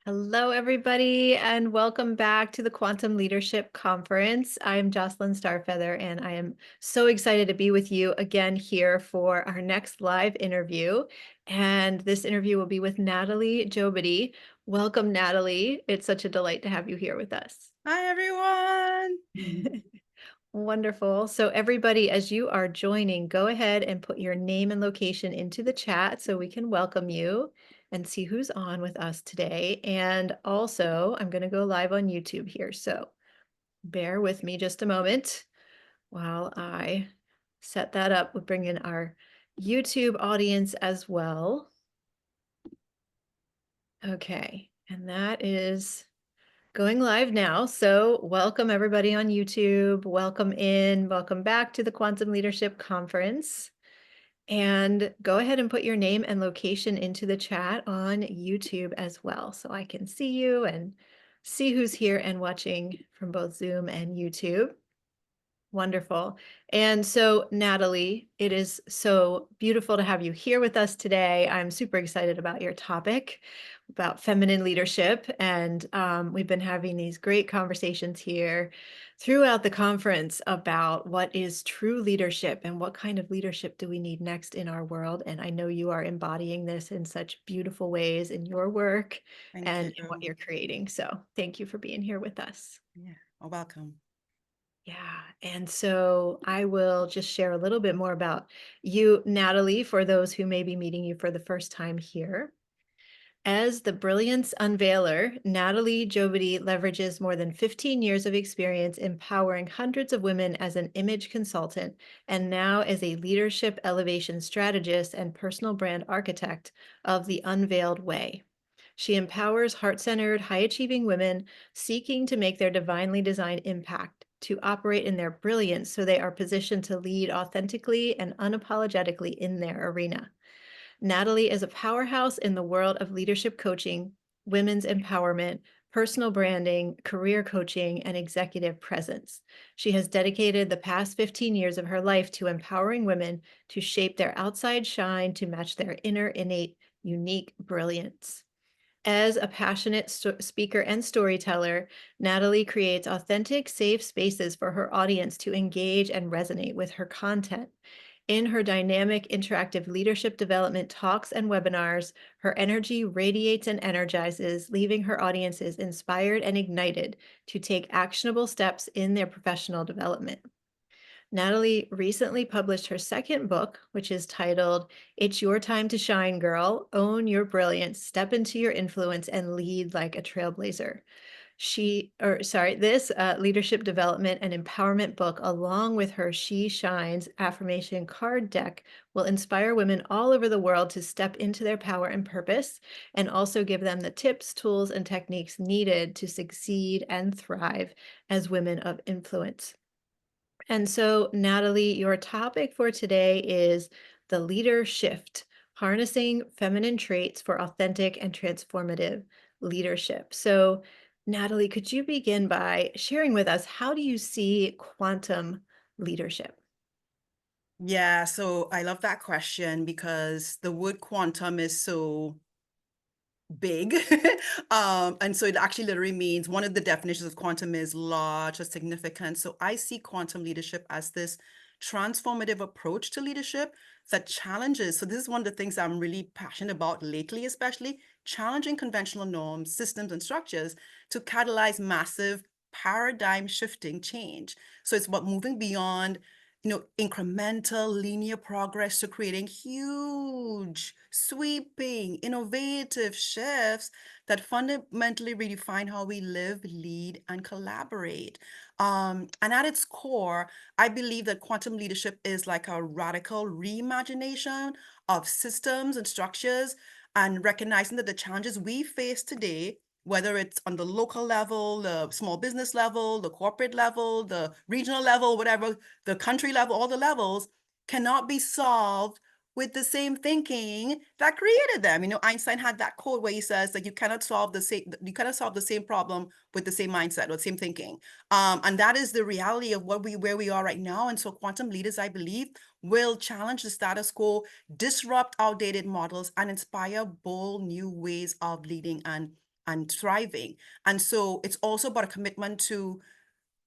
Hello, everybody, and welcome back to the Quantum Leadership Conference. I'm Jocelyn Star Feather, and I am so excited to be with you again here for our next live interview. And this interview will be with Natalie Jobity. Welcome, Natalie. It's such a delight to have you here with us. Hi, everyone. Wonderful. So everybody, as you are joining, go ahead and put your name and location into the chat so we can welcome you and see who's on with us today. And also, I'm going to go live on YouTube here. So bear with me just a moment while I set that up. We'll bring in our YouTube audience as well. Okay. And that is going live now. So welcome everybody on YouTube. Welcome in. Welcome back to the Quantum Leadership Conference. And go ahead and put your name and location into the chat on YouTube as well, so I can see you and see who's here and watching from both Zoom and YouTube. Wonderful. And so, Natalie, it is so beautiful to have you here with us today. I'm super excited about your topic about feminine leadership. And we've been having these great conversations here throughout the conference about what is true leadership and what kind of leadership do we need next in our world. And I know you are embodying this in such beautiful ways in your work Thank and in what you. you're creating. So, thank you for being here with us. Yeah, welcome. Yeah. And so I will just share a little bit more about you, Natalie, for those who may be meeting you for the first time here. As the Brilliance Unveiler, Natalie Jobity leverages more than 15 years of experience empowering hundreds of women as an image consultant and now as a leadership elevation strategist and personal brand architect of the Unveiled Way. She empowers heart-centered, high-achieving women seeking to make their divinely designed impact, to operate in their brilliance so they are positioned to lead authentically and unapologetically in their arena. Natalie is a powerhouse in the world of leadership coaching, women's empowerment, personal branding, career coaching, and executive presence. She has dedicated the past 15 years of her life to empowering women to shape their outside shine to match their inner innate, unique brilliance. As a passionate speaker and storyteller, Natalie creates authentic, safe spaces for her audience to engage and resonate with her content. In her dynamic, interactive leadership development talks and webinars, her energy radiates and energizes, leaving her audiences inspired and ignited to take actionable steps in their professional development. Natalie recently published her second book, which is titled It's Your Time to Shine, Girl. Own Your Brilliance, Step into Your Influence, and Lead Like a Trailblazer. This leadership development and empowerment book, along with her She Shines affirmation card deck, will inspire women all over the world to step into their power and purpose, and also give them the tips, tools, and techniques needed to succeed and thrive as women of influence. And so, Natalie, your topic for today is the leader shift, harnessing feminine traits for authentic and transformative leadership. So, Natalie, could you begin by sharing with us how do you see quantum leadership? Yeah, so I love that question because the word quantum is so big. And so it actually literally means one of the definitions of quantum is large or significant. So I see quantum leadership as this transformative approach to leadership that challenges. So this is one of the things I'm really passionate about lately, especially challenging conventional norms, systems, and structures to catalyze massive paradigm shifting change. So it's about moving beyond incremental linear progress to creating huge, sweeping, innovative shifts that fundamentally redefine how we live, lead, and collaborate. And at its core, I believe that quantum leadership is like a radical reimagination of systems and structures and recognizing that the challenges we face today, whether it's on the local level, the small business level, the corporate level, the regional level, whatever, the country level, all the levels, cannot be solved with the same thinking that created them. Einstein had that quote where he says that you cannot solve the same problem with the same mindset or same thinking. And that is the reality of where we are right now. And so quantum leaders, I believe, will challenge the status quo, disrupt outdated models, and inspire bold new ways of leading and and thriving. And so it's also about a commitment to,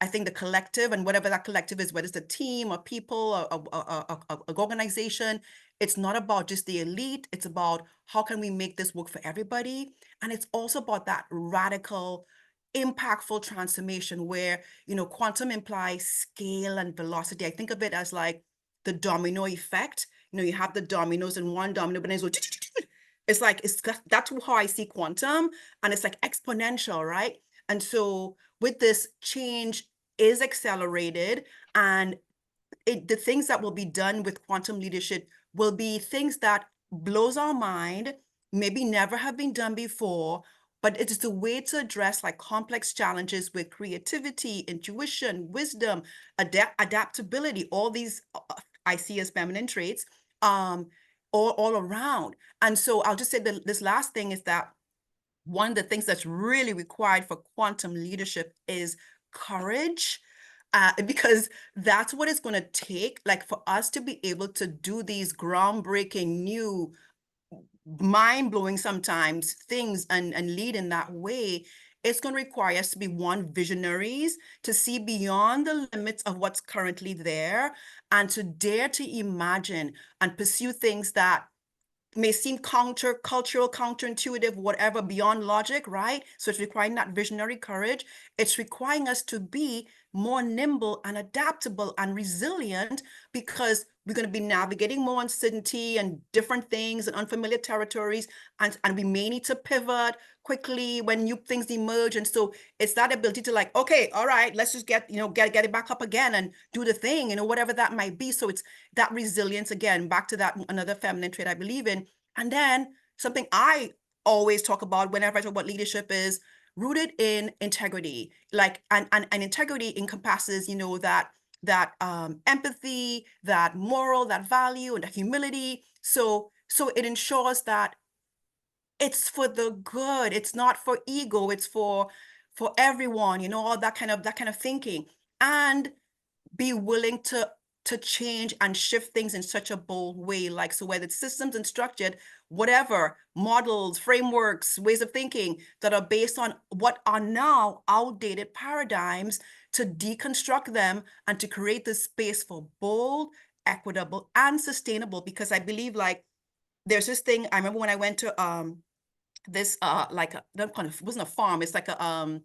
I think, the collective, and whatever that collective is, whether it's a team or people or a organization. It's not about just the elite. It's about how can we make this work for everybody. And it's also about that radical, impactful transformation where, quantum implies scale and velocity. I think of it as like the domino effect. You have the dominoes, and one domino, but then it's like, that's how I see quantum. And it's like exponential, right? And so with this, change is accelerated, and the things that will be done with quantum leadership will be things that blows our mind, maybe never have been done before, but it is a way to address like complex challenges with creativity, intuition, wisdom, adaptability, all these I see as feminine traits, um, all around. And so I'll just say that this last thing is that one of the things that's really required for quantum leadership is courage, because that's what it's going to take, like, for us to be able to do these groundbreaking, new, mind-blowing sometimes things, and lead in that way. It's going to require us to be, one, visionaries, to see beyond the limits of what's currently there, and to dare to imagine and pursue things that may seem countercultural, counterintuitive, whatever, beyond logic, right? So it's requiring that visionary courage. It's requiring us to be more nimble and adaptable and resilient, because we're going to be navigating more uncertainty and different things and unfamiliar territories. And we may need to pivot quickly when new things emerge. And so it's that ability to, like, okay, all right, let's just get it back up again and do the thing, whatever that might be. So it's that resilience, again, back to that, another feminine trait I believe in. And then something I always talk about whenever I talk about leadership is rooted in integrity. Like, and integrity encompasses, that empathy, that moral, that value, and that humility. So it ensures that it's for the good. It's not for ego. It's for everyone, all that kind of thinking. And be willing to change and shift things in such a bold way, like, so whether it's systems and structured, whatever, models, frameworks, ways of thinking that are based on what are now outdated paradigms, to deconstruct them and to create this space for bold, equitable, and sustainable. Because I believe, like, there's this thing I remember when I went to this like a, not kind of, it wasn't a farm, it's like a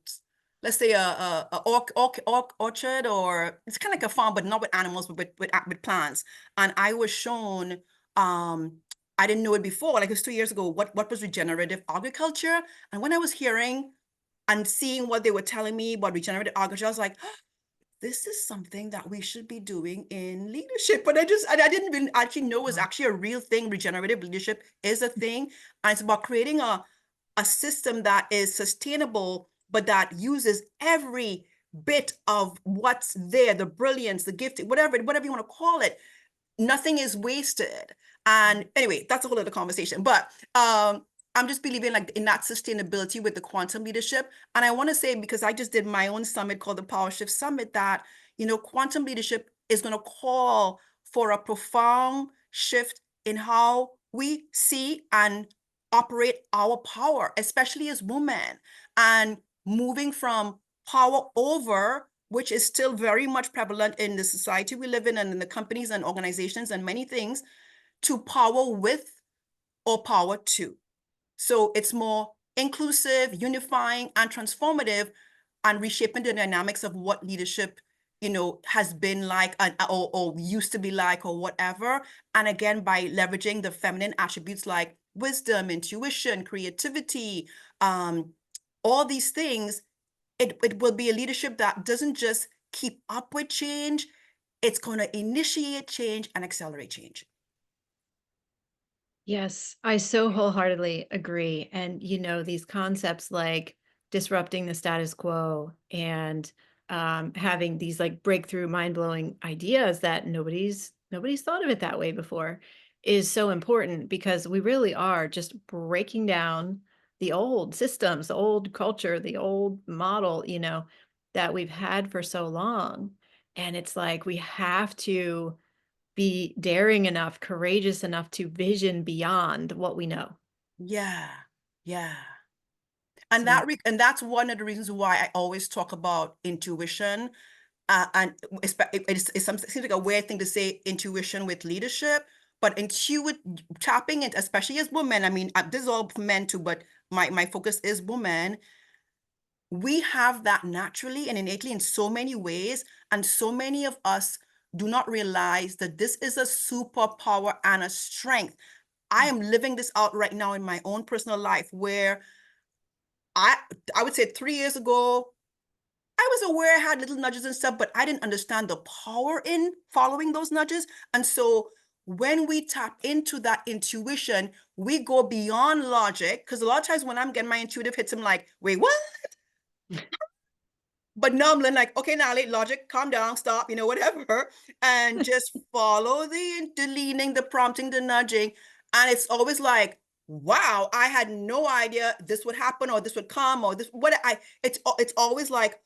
let's say a orchard, or it's kind of like a farm, but not with animals, but with plants. And I was shown, I didn't know it before, like, it was 2 years ago, what was regenerative agriculture. And when I was hearing and seeing what they were telling me about regenerative agriculture, I was like, this is something that we should be doing in leadership. But I didn't even actually know it was Wow. actually a real thing. Regenerative leadership is a thing. And it's about creating a system that is sustainable, but that uses every bit of what's there, the brilliance, the gift, whatever you want to call it. Nothing is wasted. And anyway, that's a whole other conversation. But I'm just believing, like, in that sustainability with the quantum leadership. And I want to say, because I just did my own summit called the Power Shift Summit, that quantum leadership is going to call for a profound shift in how we see and operate our power, especially as women, and moving from power over, which is still very much prevalent in the society we live in and in the companies and organizations and many things, to power with or power to. So it's more inclusive, unifying, and transformative, and reshaping the dynamics of what leadership, has been like, or used to be like, or whatever. And again, by leveraging the feminine attributes like wisdom, intuition, creativity, um, all these things, it will be a leadership that doesn't just keep up with change, it's going to initiate change and accelerate change. Yes, I so wholeheartedly agree. And these concepts like disrupting the status quo and having these like breakthrough, mind-blowing ideas that nobody's thought of it that way before is so important, because we really are just breaking down the old systems, the old culture, the old model, that we've had for so long. And it's like we have to be daring enough, courageous enough to vision beyond what we know. Yeah, yeah. And So and that's one of the reasons why I always talk about intuition. And seems like a weird thing to say intuition with leadership, but tapping it, especially as women. I mean, this is all for men too, but my focus is women. We have that naturally and innately in so many ways, and so many of us do not realize that this is a superpower and a strength. I am living this out right now in my own personal life where I I would say 3 years ago, I was aware I had little nudges and stuff, but I didn't understand the power in following those nudges. And so when we tap into that intuition, we go beyond logic. Because a lot of times when I'm getting my intuitive hits, I'm like, wait, what? But now I'm like, okay, Natalie, logic, calm down, stop, whatever, and just follow the leaning, the prompting, the nudging. And it's always like, wow, I had no idea this would happen or this would come or this, what I, it's always like,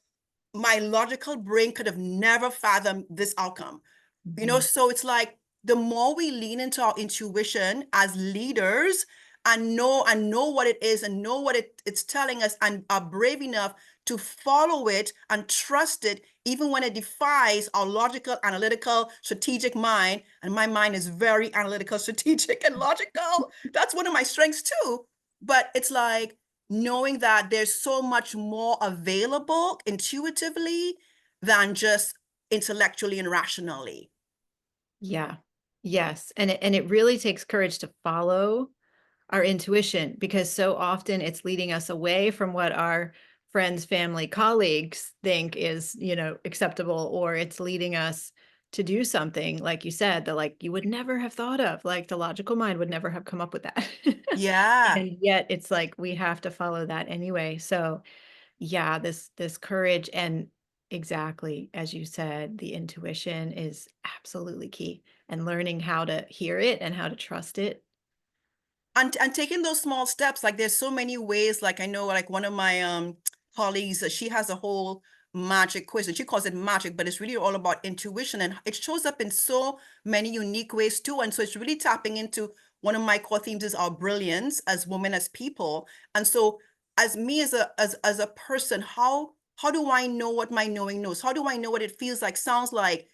my logical brain could have never fathomed this outcome. mhm. So it's like the more we lean into our intuition as leaders and know what it is and know what it's telling us and are brave enough to follow it and trust it even when it defies our logical, analytical, strategic mind. And my mind is very analytical, strategic, and logical. That's one of my strengths too. But it's like knowing that there's so much more available intuitively than just intellectually and rationally. Yeah. Yes, and it really takes courage to follow our intuition because so often it's leading us away from what our friends, family, colleagues think is, acceptable, or it's leading us to do something, like you said, that like you would never have thought of, like the logical mind would never have come up with that. Yeah. And yet it's like we have to follow that anyway. So yeah, this courage and exactly as you said, the intuition is absolutely key and learning how to hear it and how to trust it. And taking those small steps, like there's so many ways. Like I know, like one of my colleagues, she has a whole magic quiz, and she calls it magic, but it's really all about intuition, and it shows up in so many unique ways too. And so it's really tapping into one of my core themes is our brilliance as women, as people. And so as me as a person, how do I know what my knowing knows? How do I know what it feels like, sounds like,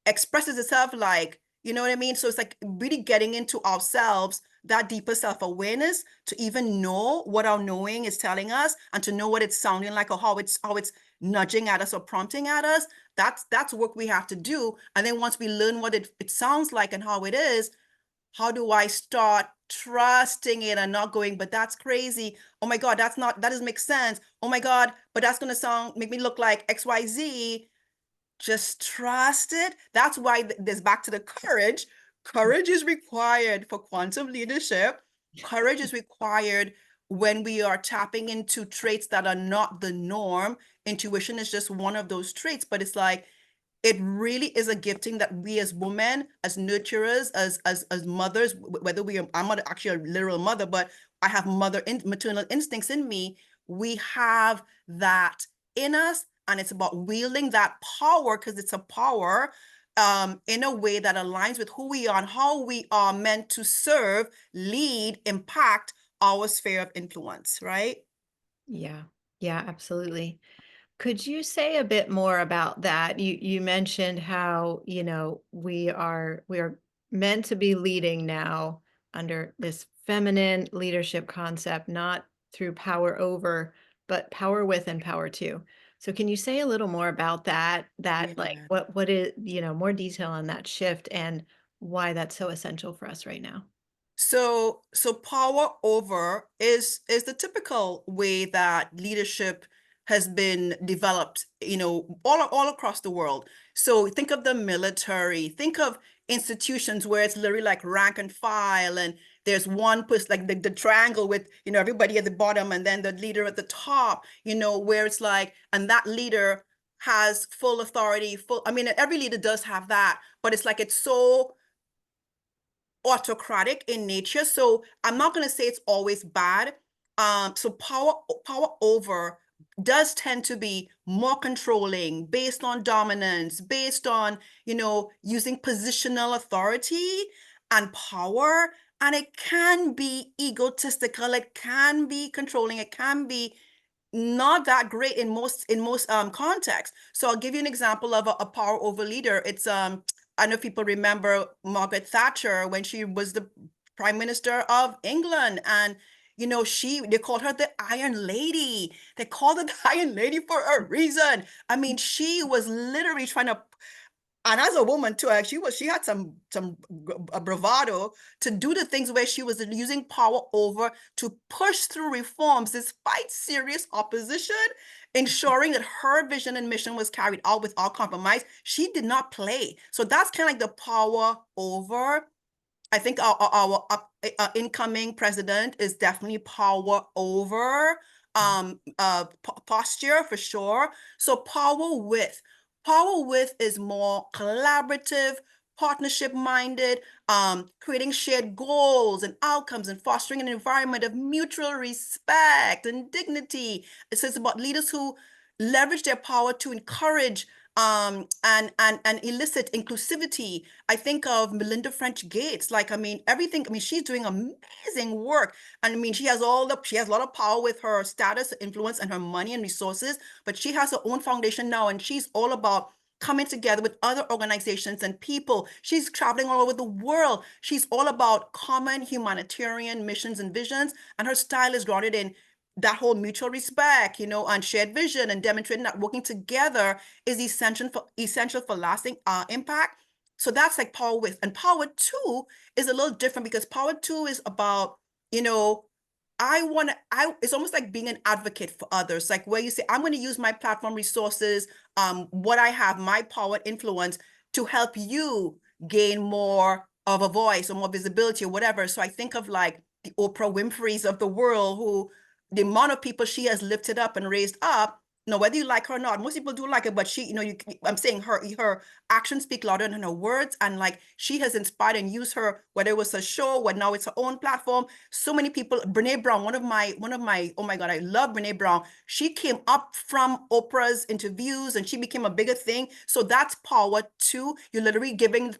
expresses itself like, you know what I mean? So it's like really getting into ourselves, that deeper self-awareness to even know what our knowing is telling us and to know what it's sounding like or how it's nudging at us or prompting at us. That's work we have to do. And then once we learn what it sounds like and how it is, how do I start trusting it and not going, but that's crazy. Oh my God, that doesn't make sense. Oh my God, but that's gonna make me look like XYZ. Just trust it. That's why there's back to the courage. Courage is required for quantum leadership. Courage is required when we are tapping into traits that are not the norm. Intuition is just one of those traits, but it's like it really is a gifting that we as women, as nurturers, as mothers, whether I'm not actually a literal mother, but I have maternal instincts in me. We have that in us, and it's about wielding that power because it's a power in a way that aligns with who we are and how we are meant to serve, lead, impact our sphere of influence, right? Yeah. Yeah, absolutely. Could you say a bit more about that? You mentioned how, we are meant to be leading now under this feminine leadership concept, not through power over, but power with and power to. So can you say a little more about that? That like Yeah. what is, more detail on that shift and why that's so essential for us right now? So power over is the typical way that leadership has been developed, all across the world. So think of the military, think of institutions where it's literally like rank and file, and there's one person like the triangle with everybody at the bottom and then the leader at the top, where it's like, and that leader has full authority, full, I mean, every leader does have that, but it's like it's so autocratic in nature. So I'm not going to say it's always bad. So power over does tend to be more controlling, based on dominance, based on using positional authority and power. And it can be egotistical, it can be controlling, it can be not that great in most contexts. So I'll give you an example of a power over leader. It's I don't know if people remember Margaret Thatcher when she was the Prime Minister of England, and they called her the Iron Lady. They called her the Iron Lady for a reason. I mean, she was literally trying to, and as a woman too, she had some bravado to do the things where she was using power over to push through reforms despite serious opposition, ensuring that her vision and mission was carried out without compromise. She did not play. So that's kind of like the power over. I think our incoming president is definitely power over posture for sure. So power with is more collaborative, partnership minded, creating shared goals and outcomes and fostering an environment of mutual respect and dignity. It says about leaders who leverage their power to encourage and elicit inclusivity. I think of Melinda French Gates. Like, I mean, everything. I mean, she's doing amazing work. And I mean, she has a lot of power with her status, influence, and her money and resources. But she has her own foundation now, and she's all about coming together with other organizations and people. She's traveling all over the world. She's all about common humanitarian missions and visions, and her style is grounded in that whole mutual respect, and shared vision, and demonstrating that working together is essential for lasting impact. So that's like power with. And power two is a little different because power two is about, you know, it's almost like being an advocate for others, like where you say, I'm going to use my platform resources, what I have, my power influence to help you gain more of a voice or more visibility or whatever. So I think of like the Oprah Winfrey's of the world, who the amount of people she has lifted up and raised up, whether you like her or not, most people do like her, but she, I'm saying her actions speak louder than her words. And like, she has inspired and used her, whether it was a show, whether now it's her own platform. So many people, Brene Brown, one of my, oh my God, I love Brene Brown. She came up from Oprah's interviews and she became a bigger thing. So that's power too. You're literally giving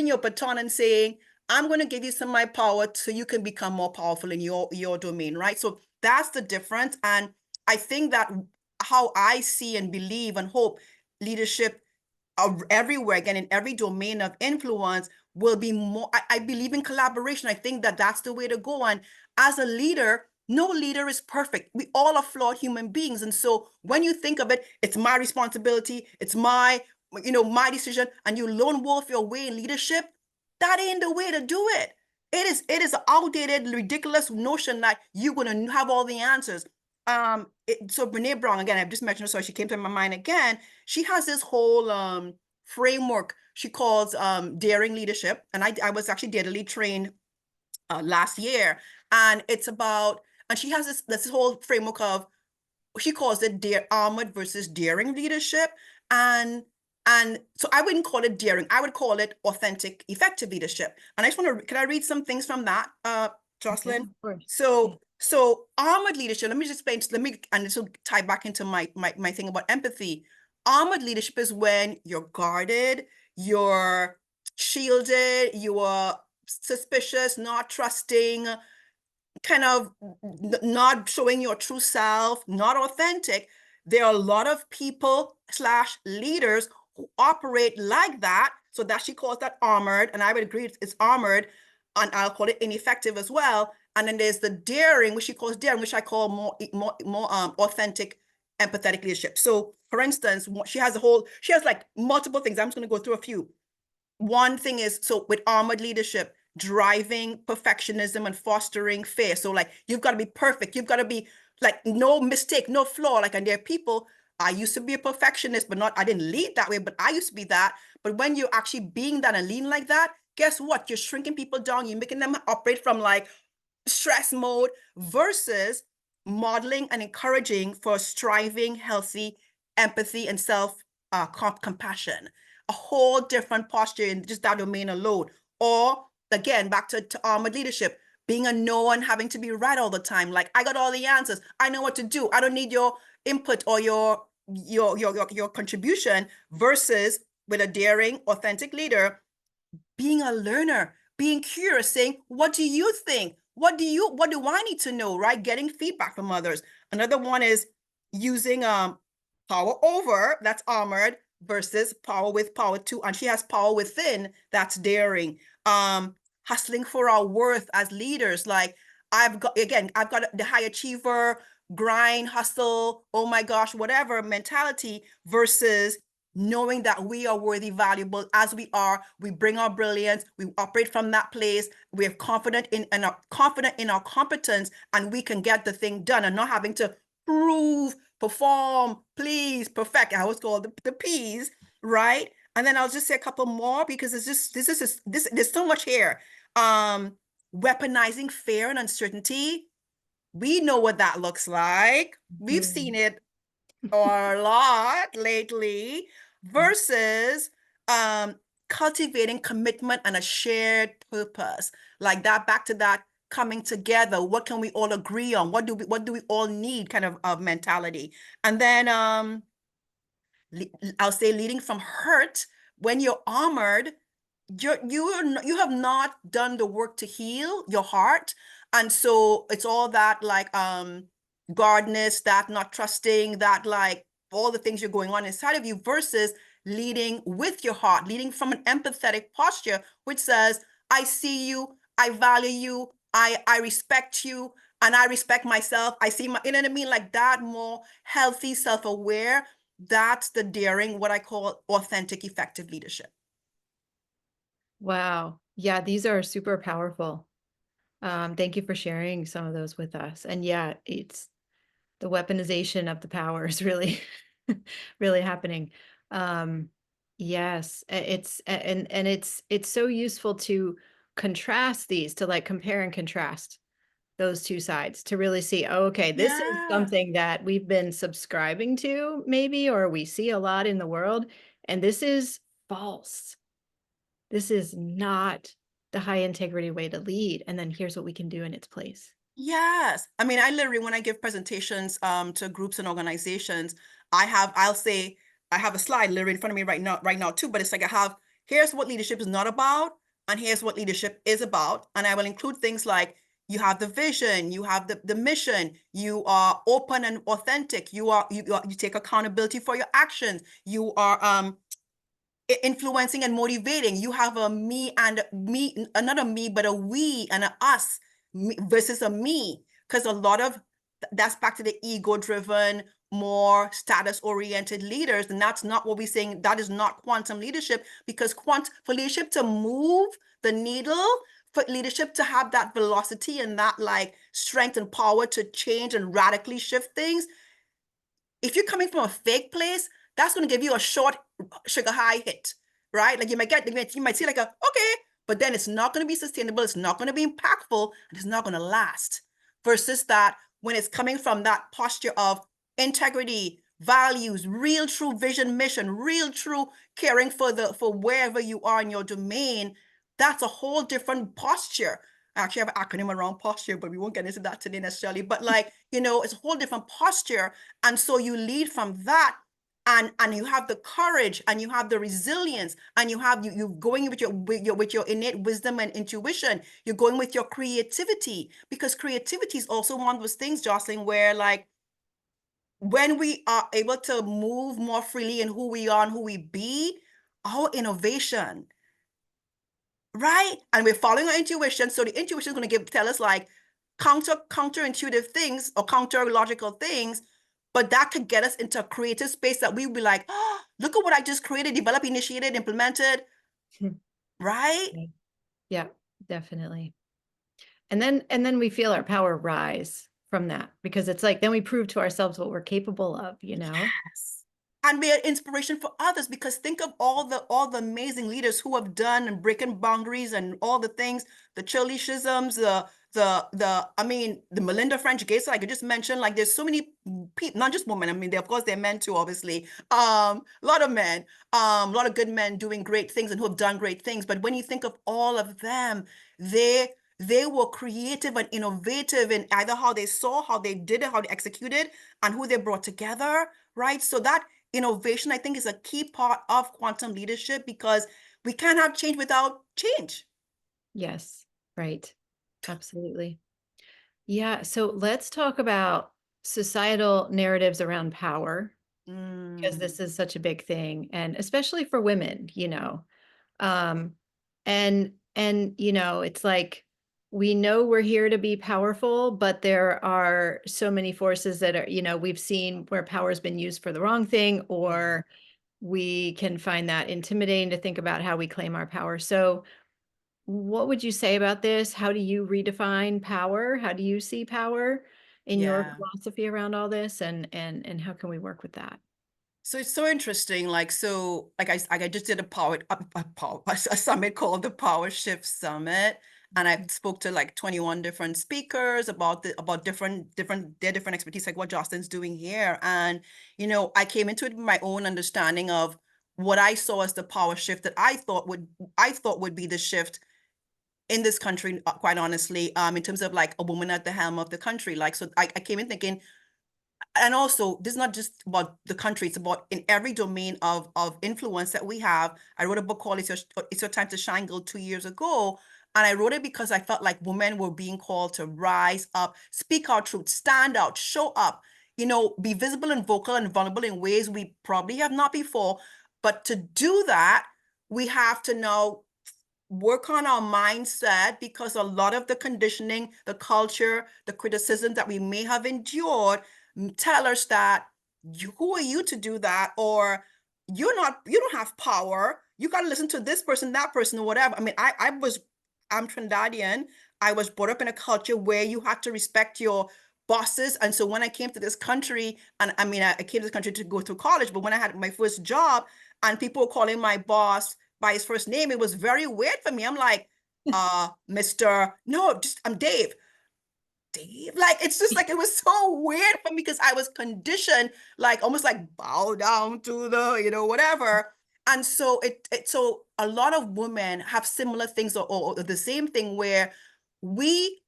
your baton and saying, I'm going to give you some of my power so you can become more powerful in your domain, right? So that's the difference. And I think that how I see and believe and hope leadership everywhere, again, in every domain of influence, will be more. I believe in collaboration. I think that that's the way to go. And as a leader, no leader is perfect. We all are flawed human beings. And so when you think of it, it's my responsibility, it's my decision, and you lone wolf your way in leadership, that ain't the way to do it. It is an outdated, ridiculous notion that you're going to have all the answers. So Brene Brown, again, I've just mentioned her, so she came to my mind again. She has this whole framework she calls daring leadership, and I was actually daringly trained last year, and it's about, and she has this whole framework of, she calls it armored versus daring leadership. And so I wouldn't call it daring, I would call it authentic, effective leadership. And I just want to, can I read some things from that, Yeah, Jocelyn? of course. Yeah. So armored leadership, let me just explain, and this will tie back into my thing about empathy. Armored leadership is when you're guarded, you're shielded, you are suspicious, not trusting, kind of not showing your true self, not authentic. There are a lot of people slash leaders who operate like that. So that, she calls that armored, and I would agree it's armored, and I'll call it ineffective as well. And then there's the daring, which she calls daring, which I call more authentic, empathetic leadership. So for instance, she has like multiple things. I'm just going to go through a few. One thing is, so with armored leadership, driving perfectionism and fostering fear. So like, you've got to be perfect. You've got to be like, no mistake, no flaw. Like, and there are people, I used to be a perfectionist, but I didn't lead that way, but I used to be that. But when you're actually being that and leading like that, guess what? You're shrinking people down. You're making them operate from like stress mode versus modeling and encouraging for striving, healthy empathy and self compassion. A whole different posture in just that domain alone. Or again, back to armored leadership, being a no one, having to be right all the time. Like, I got all the answers. I know what to do. I don't need your input or your contribution. Versus with a daring, authentic leader, being a learner, being curious, saying, what do you think? What do I need to know, right? Getting feedback from others. Another one is using power over, that's armored, versus power with, power to, and she has power within, that's daring. Hustling for our worth as leaders. Like I've got the high achiever, grind, hustle, oh my gosh, whatever mentality, versus knowing that we are worthy, valuable as we are. We bring our brilliance. We operate from that place. We're confident in our competence, and we can get the thing done and not having to prove, perform, please, perfect. I always call the P's, right? And then I'll just say a couple more because it's just this there's so much here. Weaponizing fear and uncertainty. We know what that looks like. We've seen Mhm. it a lot lately, versus cultivating commitment and a shared purpose. Like that, back to that coming together. What can we all agree on? What do we all need kind of mentality? And then I'll say leading from hurt. When you're armored, you have not done the work to heal your heart, and so it's all that like guardness, that not trusting, that like all the things you're going on inside of you, versus leading with your heart, leading from an empathetic posture, which says, I see you, I value you, I respect you, and I respect myself. I see my, you know what I mean, like that more healthy, self-aware. That's the daring, what I call authentic, effective leadership. Wow. Yeah, these are super powerful. Thank you for sharing some of those with us. And yeah, it's the weaponization of the power is really, really happening. Um, yes, and it's so useful to contrast these, to like compare and contrast those two sides to really see, oh, okay, this is Yeah. something that we've been subscribing to, maybe, or we see a lot in the world, and this is false. This is not the high integrity way to lead. And then here's what we can do in its place. Yes. I mean, I literally, when I give presentations to groups and organizations, I'll say, I have a slide literally in front of me right now too, but it's like I have, here's what leadership is not about, and here's what leadership is about. And I will include things like you have the vision, you have the mission, you are open and authentic, you take accountability for your actions, you are influencing and motivating. You have a me and me, another me, but a we and a us, versus a me. Because a lot of that's back to the ego driven, more status oriented leaders. And that's not what we're saying. That is not quantum leadership, because for leadership to move the needle, for leadership to have that velocity and that like strength and power to change and radically shift things, if you're coming from a fake place, that's going to give you a short sugar high hit, right? Like you might see like a, okay, but then it's not going to be sustainable. It's not going to be impactful, and it's not going to last. Versus that, when it's coming from that posture of integrity, values, real true vision, mission, real true caring for wherever you are in your domain, that's a whole different posture. I actually have an acronym around posture, but we won't get into that today necessarily. But like, it's a whole different posture, and so you lead from that, and you have the courage, and you have the resilience, and you going with your innate wisdom and intuition. You're going with your creativity, because creativity is also one of those things, Jocelyn, where like when we are able to move more freely in who we are and who we be, our innovation, right? And we're following our intuition. So the intuition is going to tell us like counterintuitive things or counter logical things, but that could get us into a creative space that we would be like, oh, look at what I just created, developed, initiated, implemented, right? Yeah, yeah, definitely. And then we feel our power rise from that, because it's like then we prove to ourselves what we're capable of, you know? Yes. And be an inspiration for others, because think of all the amazing leaders who have done and breaking boundaries and all the things, the Shirley Chisholms, the I mean the Melinda French Gates, like I just mentioned. Like there's so many people, not just women. I mean, of course they're men too, obviously. A lot of men, a lot of good men doing great things and who have done great things. But when you think of all of them, they they were creative and innovative in either how they saw, how they did it, how they executed, and who they brought together, right? So that innovation, I think, is a key part of quantum leadership, because we can't have change without change. Yes. Right. Absolutely. Yeah. So let's talk about societal narratives around power, because Mm, this is such a big thing, and especially for women, Um, it's like we know we're here to be powerful, but there are so many forces that are, we've seen where power's been used for the wrong thing, yeah. or we can find that intimidating to think about how we claim our power. So, what would you say about this? How do you redefine power? How do you see power in your Yeah. philosophy around all this? And how can we work with that? So it's so interesting. Like I just did a summit called the Power Shift Summit, and I spoke to like 21 different speakers about about different expertise, like what Jocelyn's doing here. And I came into it with my own understanding of what I saw as the power shift that I thought would be the shift in this country, quite honestly, in terms of like a woman at the helm of the country. Like, so I came in thinking, and also this is not just about the country, it's about in every domain of influence that we have. I wrote a book called It's Your Time to Shine Girl 2 years ago, and I wrote it because I felt like women were being called to rise up, speak our truth, stand out, show up, be visible and vocal and vulnerable in ways we probably have not before. But to do that, we have to now work on our mindset, because a lot of the conditioning, the culture, the criticism that we may have endured tell us that who are you to do that? Or you don't have power. You got to listen to this person, that person, or whatever. I mean, I'm Trinidadian. I was brought up in a culture where you had to respect your bosses. And so when I came to this country, and I mean, I came to this country to go through college, but when I had my first job and people were calling my boss by his first name, it was very weird for me. I'm like, Mr. No, just I'm Dave. Dave. Like, it's just like it was so weird for me because I was conditioned, like almost like bow down to the, whatever. And so so a lot of women have similar things, or the same thing, where we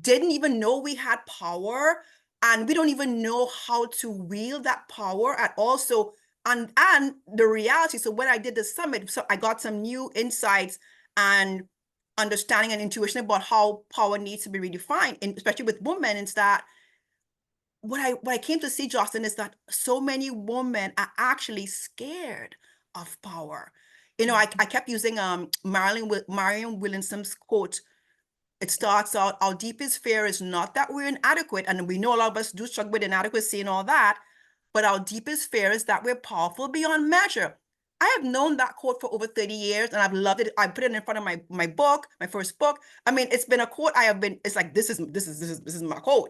didn't even know we had power, and we don't even know how to wield that power at all. So, and the reality, so when I did the summit, so I got some new insights and understanding and intuition about how power needs to be redefined, and especially with women, is that what I came to see, Jocelyn, is that so many women are actually scared of power. I kept using Marion Williamson's quote. It starts out, our deepest fear is not that we're inadequate, and we know a lot of us do struggle with inadequacy and all that, but our deepest fear is that we're powerful beyond measure. I have known that quote for over 30 years, and I've loved it. I put it in front of my book, my first book. I mean, it's been a quote it's like, this is my quote.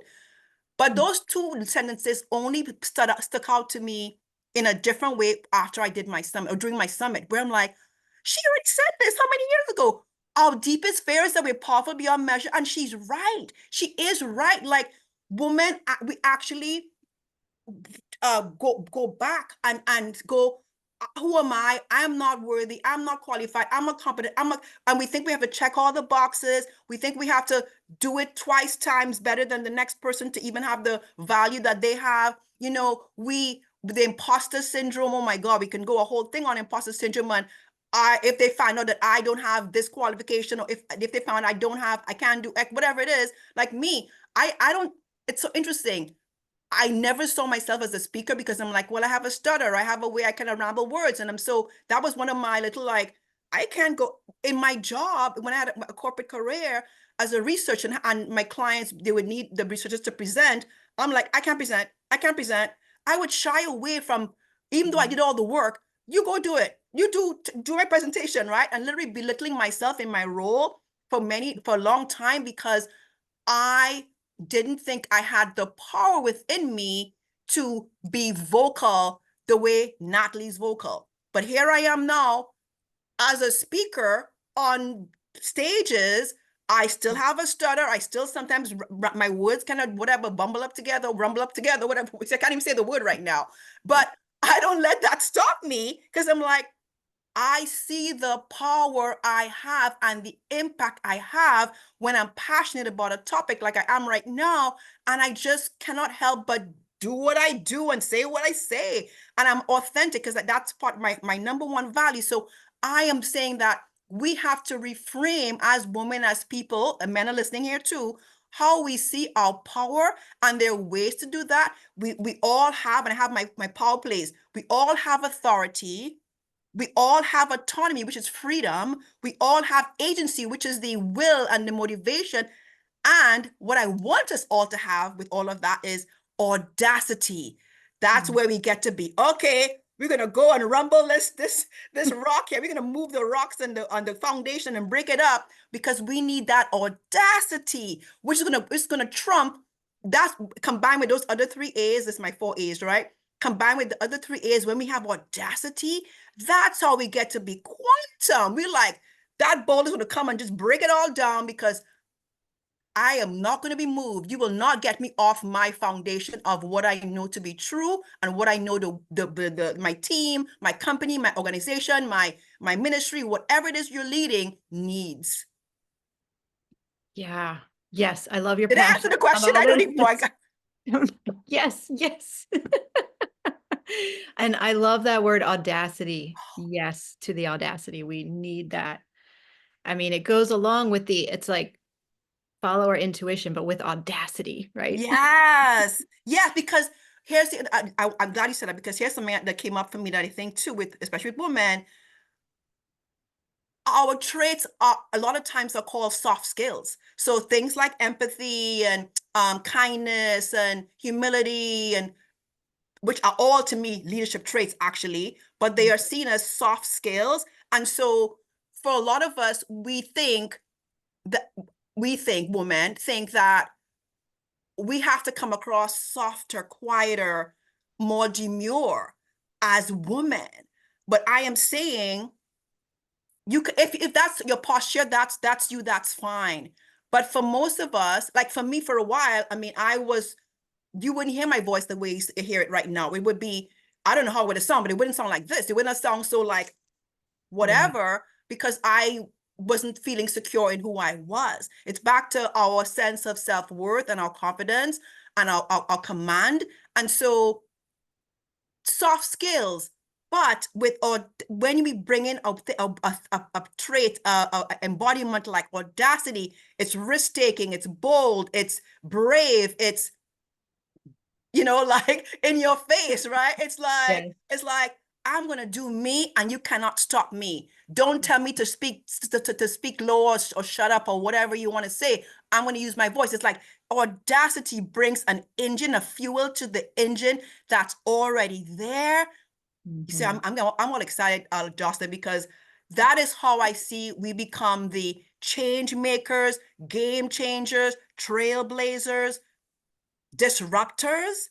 But those two sentences only stuck out to me in a different way after I did my summit, or during my summit, where I'm like, she already said this how many years ago? Our deepest fear is that we're powerful beyond measure. And she's right. She is right. Like, women, we actually go back and go, who am I am not worthy, I'm not qualified, I'm not competent, and we think we have to check all the boxes. We think we have to do it twice times better than the next person to even have the value that they have. We the imposter syndrome. Oh my god, we can go a whole thing on imposter syndrome. And if they find out that I don't have this qualification, or if they found I can't do X, whatever it is, like me, I don't. It's so interesting. I never saw myself as a speaker because I'm like, well, I have a stutter. I have a way I can ramble words. And that was one of my little, like, I can't go in my job when I had a corporate career as a researcher, and my clients, they would need the researchers to present. I'm like, I can't present. I can't present. I would shy away from, even though I did all the work, you go do it. You do my presentation, right? And literally belittling myself in my role for a long time, because I didn't think I had the power within me to be vocal the way Natalie's vocal. But here I am now as a speaker on stages. I still have a stutter. I still sometimes my words kind of whatever bumble up together, rumble up together, whatever. I can't even say the word right now. But I don't let that stop me, because I'm like, I see the power I have and the impact I have when I'm passionate about a topic like I am right now. And I just cannot help but do what I do and say what I say. And I'm authentic, because that's part of my number one value. So I am saying that we have to reframe as women, as people, and men are listening here too, how we see our power. And there are ways to do that. We all have, and I have my power plays, we all have authority. We all have autonomy, which is freedom. We all have agency, which is the will and the motivation. And what I want us all to have with all of that is audacity. That's Mm. where we get to be. Okay, we're gonna go and rumble this rock here. We're gonna move the rocks and the foundation and break it up because we need that audacity, which is gonna trump that, combined with those other three A's. This is my four A's, right? Combined with the other three A's, when we have audacity, that's how we get to be quantum. We're like, that boulder's gonna come and just break it all down because I am not going to be moved. You will not get me off my foundation of what I know to be true and what I know my team, my company, my organization, my ministry, whatever it is you're leading needs. Yeah. Yes. I love your Did I answer passion the on question? all I don't even know. I this. got Yes. Yes. And I love that word audacity. Yes, to the audacity. We need that. I mean, it goes along with it's like follow our intuition, but with audacity, right? yes, yes. Because here's I'm glad you said that, because here's something that came up for me that I think too, with especially with women, our traits are a lot of times are called soft skills. So things like empathy and kindness and humility, and which are all to me leadership traits actually, but they are seen as soft skills. And so for a lot of us, that women think that we have to come across softer, quieter, more demure as women. But I am saying, you could, if that's your posture, that's you, that's fine. But for most of us, like for me, for a while, I mean, you wouldn't hear my voice the way you hear it right now. It would be, I don't know how it would sound, but it wouldn't sound like this. It wouldn't sound so like Yeah. whatever, because I wasn't feeling secure in who I was. It's back to our sense of self-worth and our confidence and our command. And so soft skills, but when we bring in a trait, embodiment like audacity, it's risk taking, it's bold, it's brave, it's like in your face, right? Yes. It's like I'm gonna do me, and you cannot stop me. Don't tell me to speak low, or shut up, or whatever you want to say. I'm gonna use my voice. It's like audacity brings an engine, a fuel to the engine that's already there. You see, Mhm. I'm all excited, Jocelyn, because that is how I see we become the change makers, game changers, trailblazers, disruptors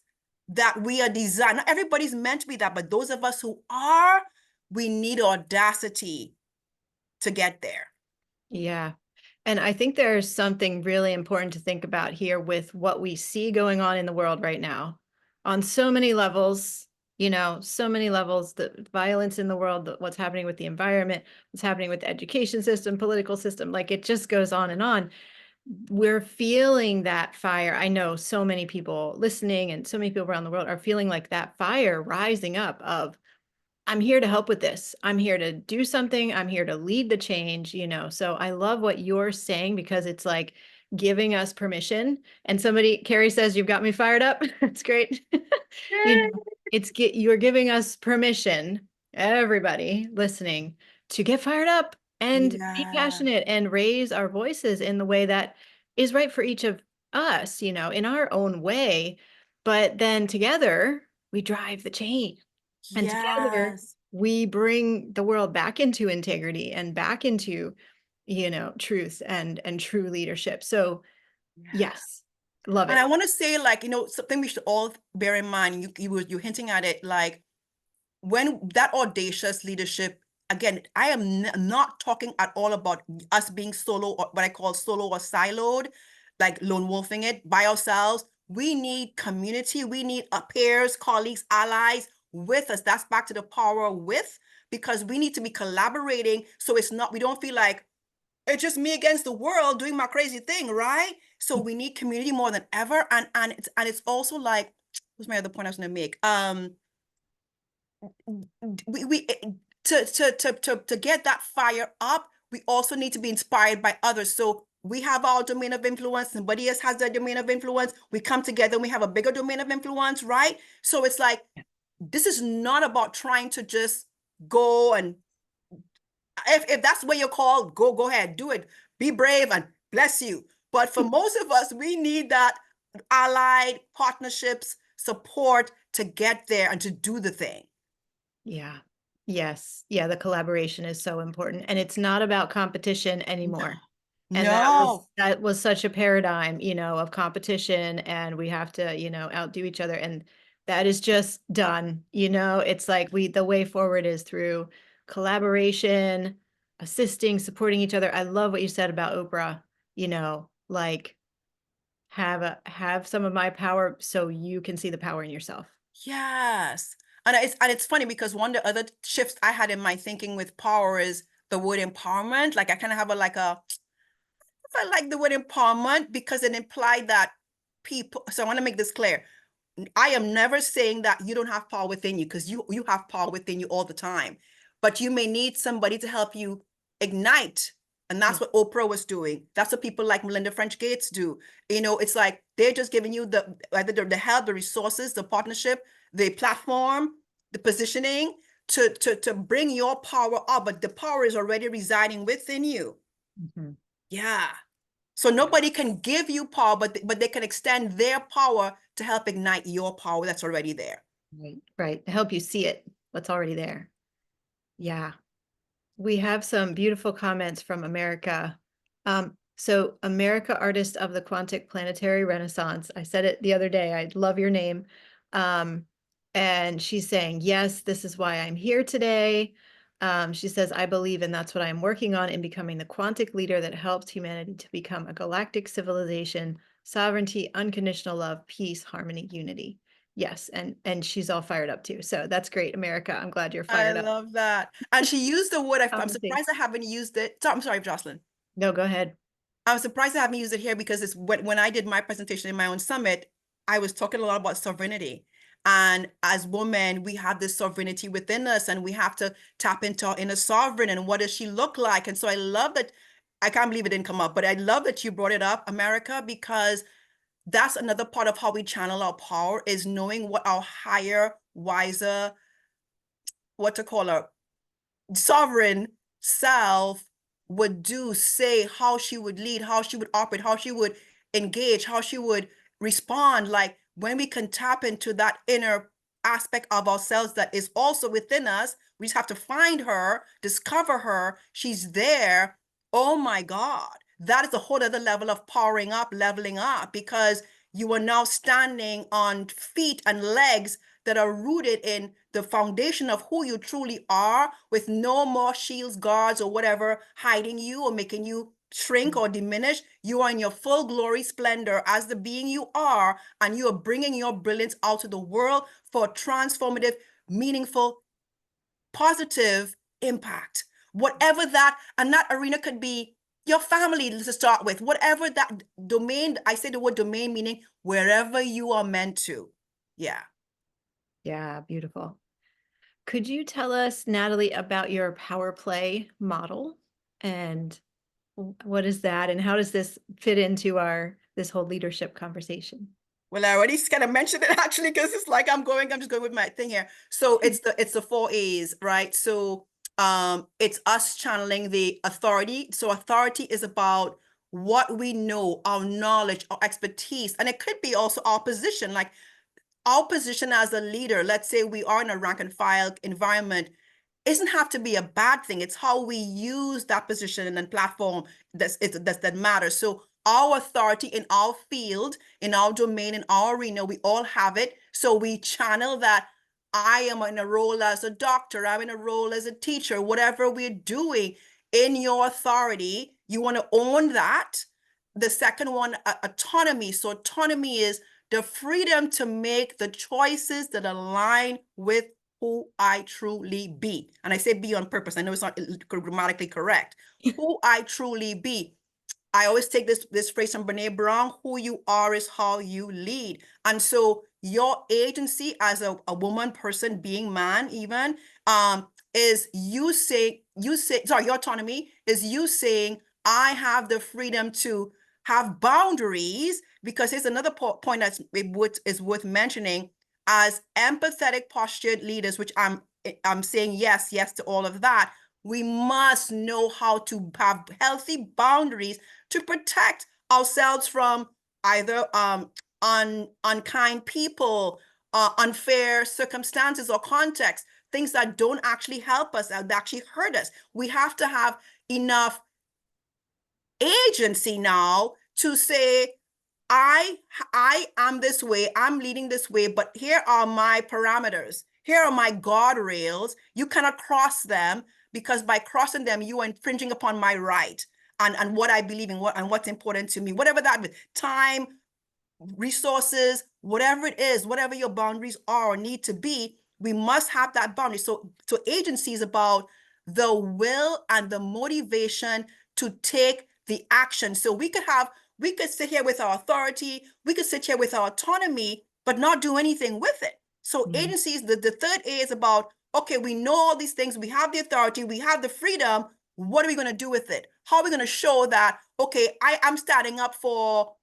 that we are designed. Not everybody's meant to be that, but those of us who are, we need audacity to get there. Yeah. And I think there's something really important to think about here with what we see going on in the world right now on so many levels, so many levels, the violence in the world, what's happening with the environment, what's happening with the education system, political system, like it just goes on and on. We're feeling that fire. I know so many people listening and so many people around the world are feeling like that fire rising up of, I'm here to help with this. I'm here to do something. I'm here to lead the change. So I love what you're saying because it's like giving us permission. And Carrie says, you've got me fired up. That's great. you know, you're giving us permission, everybody listening, to get fired up and be Yeah. passionate and raise our voices in the way that is right for each of us, in our own way. But then together we drive the change. And together, Yes. we bring the world back into integrity and back into, truth and true leadership. So, Yeah. yes, love And I it. want to say, like, something we should all bear in mind. You hinting at it, like when that audacious leadership, again, I am not talking at all about us being solo, or what I call solo or siloed, like lone wolfing it by ourselves. We need community. We need peers, colleagues, allies with us. That's back to the power with, because we need to be collaborating. So we don't feel like it's just me against the world doing my crazy thing, right? So we need community more than ever. And it's also like, what's my other point I was gonna make? We to get that fire up, we also need to be inspired by others. So we have our domain of influence, somebody else has their domain of influence. We come together and we have a bigger domain of influence, right? So it's like, this is not about trying to just go and if that's what you're called, go ahead, do it. Be brave and bless you. But for most of us, we need that allied partnerships, support to get there and to do the thing. Yeah. Yes. Yeah, the collaboration is so important, and it's not about competition No, anymore. And no. that was such a paradigm, of competition, and we have to, outdo each other, and that is just done. It's like the way forward is through collaboration, assisting, supporting each other. I love what you said about Oprah, like have some of my power so you can see the power in yourself. Yes. And it's funny because one of the other shifts I had in my thinking with power is the word empowerment. Like I kind of have I like the word empowerment because it implied that people, so I want to make this clear. I am never saying that you don't have power within you because you have power within you all the time. But you may need somebody to help you ignite. And that's Yeah. what Oprah was doing. That's what people like Melinda French Gates do. It's like they're just giving you either the help, the resources, the partnership, the platform, the positioning to bring your power up. But the power is already residing within you. Mhm. Yeah. So nobody can give you power, but they can extend their power to help ignite your power that's already there. Right. Right. To help you see it, what's already there. Yeah. We have some beautiful comments from America. So America Artist of the Quantic Planetary Renaissance. I said it the other day. I love your name. Um, and she's saying, yes, this is why I'm here today. She says, I believe, and that's what I'm working on in becoming the quantic leader that helps humanity to become a galactic civilization, sovereignty, unconditional love, peace, harmony, unity. Yes, and she's all fired up too. So that's great, America. I'm glad you're I fired up. love that. And she used the word, I'm Commenting. surprised I haven't used it. So, I'm sorry, Jocelyn. No, go ahead. I'm surprised I haven't used it here because it's when I did my presentation in my own summit, I was talking a lot about sovereignty. And as women, we have this sovereignty within us and we have to tap into our inner sovereign and what does she look like? And so I love that. I can't believe it didn't come up, but I love that you brought it up, America, because that's another part of how we channel our power is knowing what our higher, wiser, what to call her, sovereign self would do, say, how she would lead, how she would operate, how she would engage, how she would respond. Like when we can tap into that inner aspect of ourselves that is also within us, we just have to find her, discover her. She's there. Oh my God. That is a whole other level of powering up, leveling up, because you are now standing on feet and legs that are rooted in the foundation of who you truly are, with no more shields, guards, or whatever hiding you or making you shrink or diminish. You are in your full glory splendor as the being you are, and you are bringing your brilliance out to the world for transformative, meaningful, positive impact. Whatever that, and that arena could be your family to start with, whatever that domain, I say the word domain, meaning wherever you are meant to. Yeah. Yeah, beautiful. Could you tell us, Natalie, about your power play model and what is that and how does this fit into this whole leadership conversation? Well, I already kind of mentioned it actually, because it's like I'm just going with my thing here. So it's the 4 A's, right? So it's us channeling the authority. So authority is about what we know, our knowledge, our expertise, and it could be also our position. Like our position as a leader, let's say we are in a rank and file environment, doesn't have to be a bad thing. It's how we use that position and platform that matters. So our authority in our field, in our domain, in our arena, we all have it. So we channel that. I am in a role as a doctor, I'm in a role as a teacher, whatever we're doing in your authority, you want to own that. The second one, autonomy. So autonomy is the freedom to make the choices that align with who I truly be. And I say be on purpose. I know it's not grammatically correct. Who I truly be. I always take this phrase from Brene Brown, who you are is how you lead. And so your agency as a woman, person, being, man, even, is you say, you say, sorry, your autonomy is you saying, I have the freedom to have boundaries, because here's another point that's is worth mentioning. As empathetic postured leaders, which I'm saying yes to all of that, we must know how to have healthy boundaries to protect ourselves from either unkind people, unfair circumstances or contexts, things that don't actually help us, that actually hurt us. We have to have enough agency now to say, I am this way, I'm leading this way, but here are my parameters. Here are my guardrails. You cannot cross them, because by crossing them, you are infringing upon my right and what I believe in, and what's important to me, whatever that is, time, resources, whatever it is, whatever your boundaries are or need to be, we must have that boundary. So agency is about the will and the motivation to take the action. So we could sit here with our authority, we could sit here with our autonomy, but not do anything with it. So Mm. agencies, the third A is about, okay, we know all these things, we have the authority, we have the freedom. What are we going to do with it? How are we going to show that, okay, I'm standing up for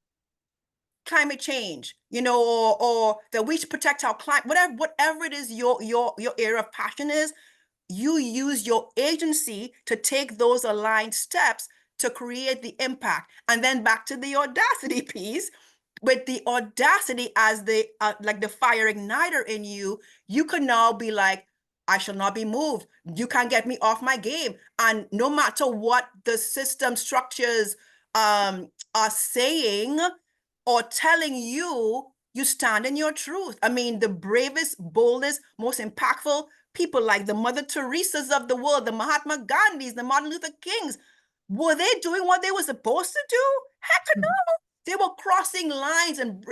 climate change, or that we should protect our climate, whatever it is your area of passion is, you use your agency to take those aligned steps to create the impact. And then back to the audacity piece, with the audacity as the like the fire igniter in you, you can now be like, I shall not be moved. You can't get me off my game. And no matter what the system structures are saying or telling you, you stand in your truth. I mean, the bravest, boldest, most impactful people, like the Mother Teresa's of the world, the Mahatma Gandhis, the Martin Luther Kings, were they doing what they were supposed to do? Heck Mhm. no. They were crossing lines and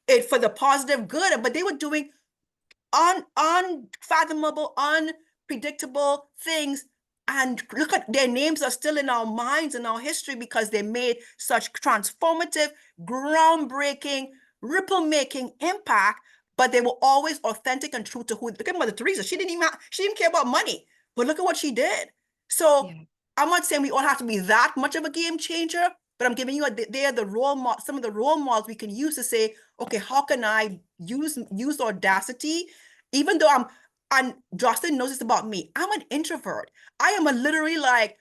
it for the positive good, but they were doing unfathomable, unpredictable things. And look at their names are still in our minds and our history, because they made such transformative, groundbreaking, ripple making impact. But they were always authentic and true to who. Look at Mother Teresa. She didn't care about money, but look at what she did. So Yeah. I'm not saying we all have to be that much of a game changer, but I'm giving you they're the role model, some of the role models we can use to say, okay, how can I use audacity, even though and Jocelyn knows this about me. I'm an introvert. I am a literally like,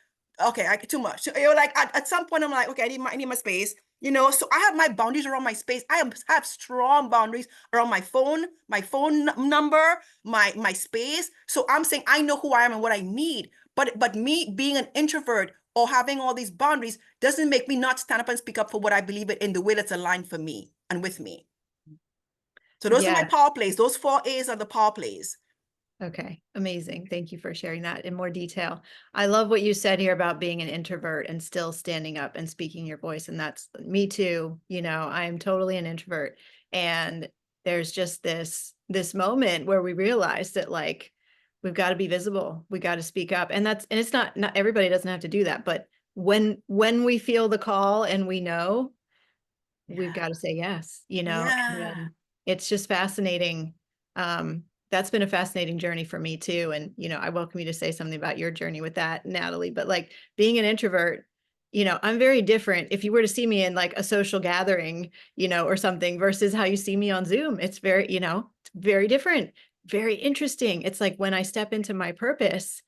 okay, I get too much. You're like at some point I'm like, okay, I need my space. So I have my boundaries around my space. I have strong boundaries around my phone number, my space. So I'm saying I know who I am and what I need. But me being an introvert or having all these boundaries doesn't make me not stand up and speak up for what I believe in the way that's aligned for me and with me. So those are my Yeah. power plays. Those 4 A's are the power plays. Okay, amazing. Thank you for sharing that in more detail. I love what you said here about being an introvert and still standing up and speaking your voice. And that's me too. I am totally an introvert. And there's just this moment where we realize that like we've got to be visible. We got to speak up. And it's not everybody doesn't have to do that, but when we feel the call and we know, we've Yeah. got to say yes, Yeah. and it's just fascinating. That's been a fascinating journey for me too. And, I welcome you to say something about your journey with that, Natalie, but like being an introvert, I'm very different. If you were to see me in like a social gathering, or something versus how you see me on Zoom, it's very, it's very different, very interesting. It's like when I step into my purpose,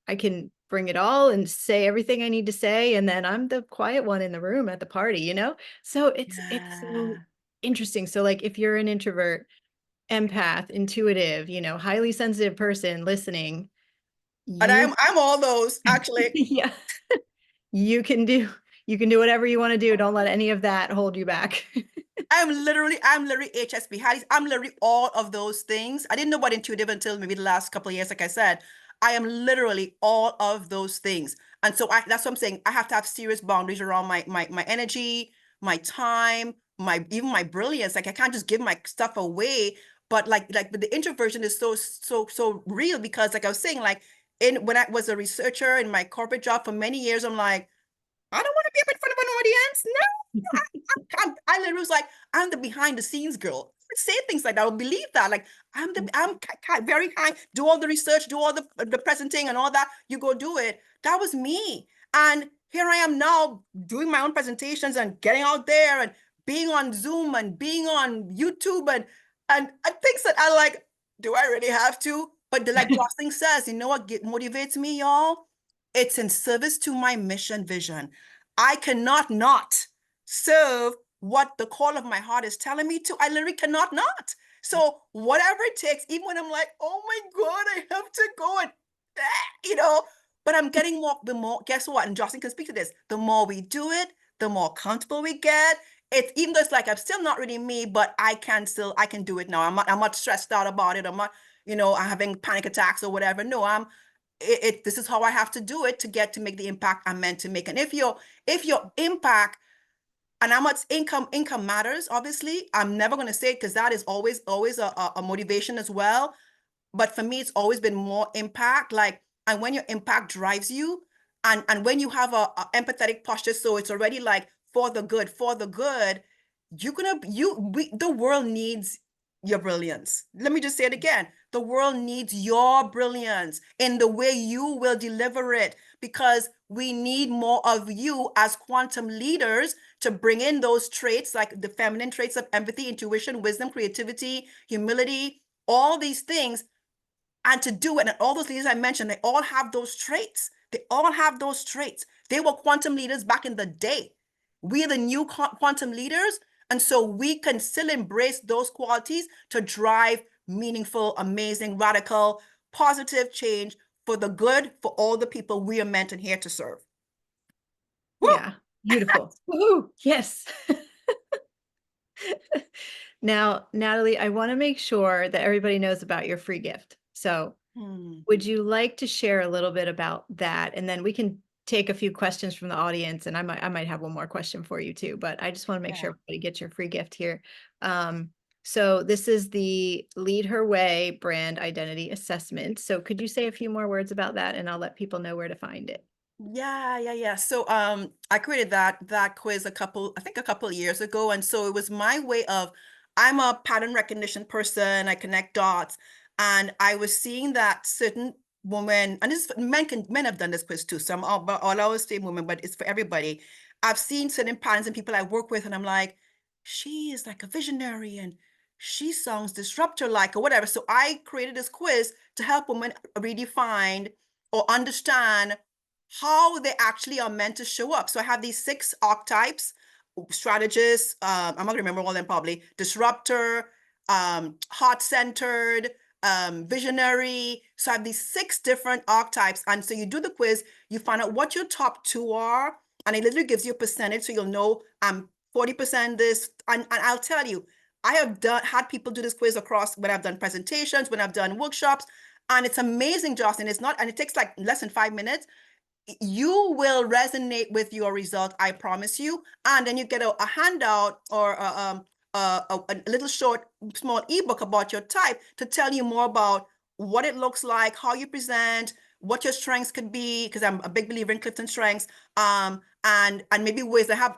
I can bring it all and say everything I need to say. And then I'm the quiet one in the room at the party. So it's so Yeah. interesting. So like if you're an introvert, empath, intuitive, highly sensitive person listening, And you I'm all those actually. yeah, you can do whatever you want to do. Don't let any of that hold you back. I'm literally HSP. I'm literally all of those things. I didn't know about intuitive until maybe the last couple of years. Like I said, I am literally all of those things. And so that's what I'm saying. I have to have serious boundaries around my energy, my time, even my brilliance. Like I can't just give my stuff away. But but the introversion is so real, because like I was saying, like when I was a researcher in my corporate job for many years, I'm like, I don't want to be up in front of an audience. I literally was like, I'm the behind the scenes girl. I would say things like that. I would believe that. Like, I'm very high, do all the research, do all the presenting and all that. You go do it. That was me. And here I am now doing my own presentations and getting out there and being on Zoom and being on YouTube and things that I like, do I really have to? But like Jocelyn says, you know what motivates me, y'all? It's in service to my mission vision. I cannot not serve what the call of my heart is telling me to. I literally cannot not. So whatever it takes, even when I'm like, oh my God, I have to go and, you know, but I'm getting more, the more, guess what? And Jocelyn can speak to this. The more we do it, the more comfortable we get. It's even though it's like, I'm still not really me, but I can do it now. I'm not stressed out about it. I'm not, having panic attacks or whatever. No, this is how I have to do it to make the impact I'm meant to make. And if your impact and how much income matters, obviously, I'm never going to say it because that is always a motivation as well. But for me, it's always been more impact. Like, and when your impact drives you, and when you have a empathetic posture, so it's already like for the good, the world needs your brilliance. Let me just say it again. The world needs your brilliance in the way you will deliver it, because we need more of you as quantum leaders to bring in those traits, like the feminine traits of empathy, intuition, wisdom, creativity, humility, all these things, and to do it. And all those leaders I mentioned, they all have those traits. They all have those traits. They were quantum leaders back in the day. We are the new quantum leaders. And so we can still embrace those qualities to drive meaningful, amazing, radical, positive change for the good, for all the people we are meant and here to serve. Woo! Yeah, beautiful. Woohoo! Yes. Now, Natalie, I want to make sure that everybody knows about your free gift. So, would you like to share a little bit about that? And then we can take a few questions from the audience, and I might have one more question for you too, but I just want to make Yeah. sure everybody gets your free gift here. So this is the Lead Her Way brand identity assessment. So could you say a few more words about that, and I'll let people know where to find it. Yeah. So I created that quiz I think a couple years ago. And so it was my way of, I'm a pattern recognition person, I connect dots. And I was seeing that certain women, and this men have done this quiz too. So I'll always say women, but it's for everybody. I've seen certain patterns in people I work with, and I'm like, she is like a visionary and she sounds disruptor like or whatever. So I created this quiz to help women redefine or understand how they actually are meant to show up. So I have these 6 archetypes: strategist, I'm not gonna remember all of them probably, disruptor, heart-centered, visionary. So I have these 6 different archetypes. And so you do the quiz, you find out what your top 2 are, and it literally gives you a percentage. So you'll know I'm 40% this. And I'll tell you, I have had people do this quiz across when I've done presentations, when I've done workshops, and it's amazing, Jocelyn. And it takes like less than 5 minutes. You will resonate with your result, I promise you. And then you get a handout or a little short, small ebook about your type to tell you more about what it looks like, how you present, what your strengths could be, because I'm a big believer in Clifton strengths. And maybe ways. I have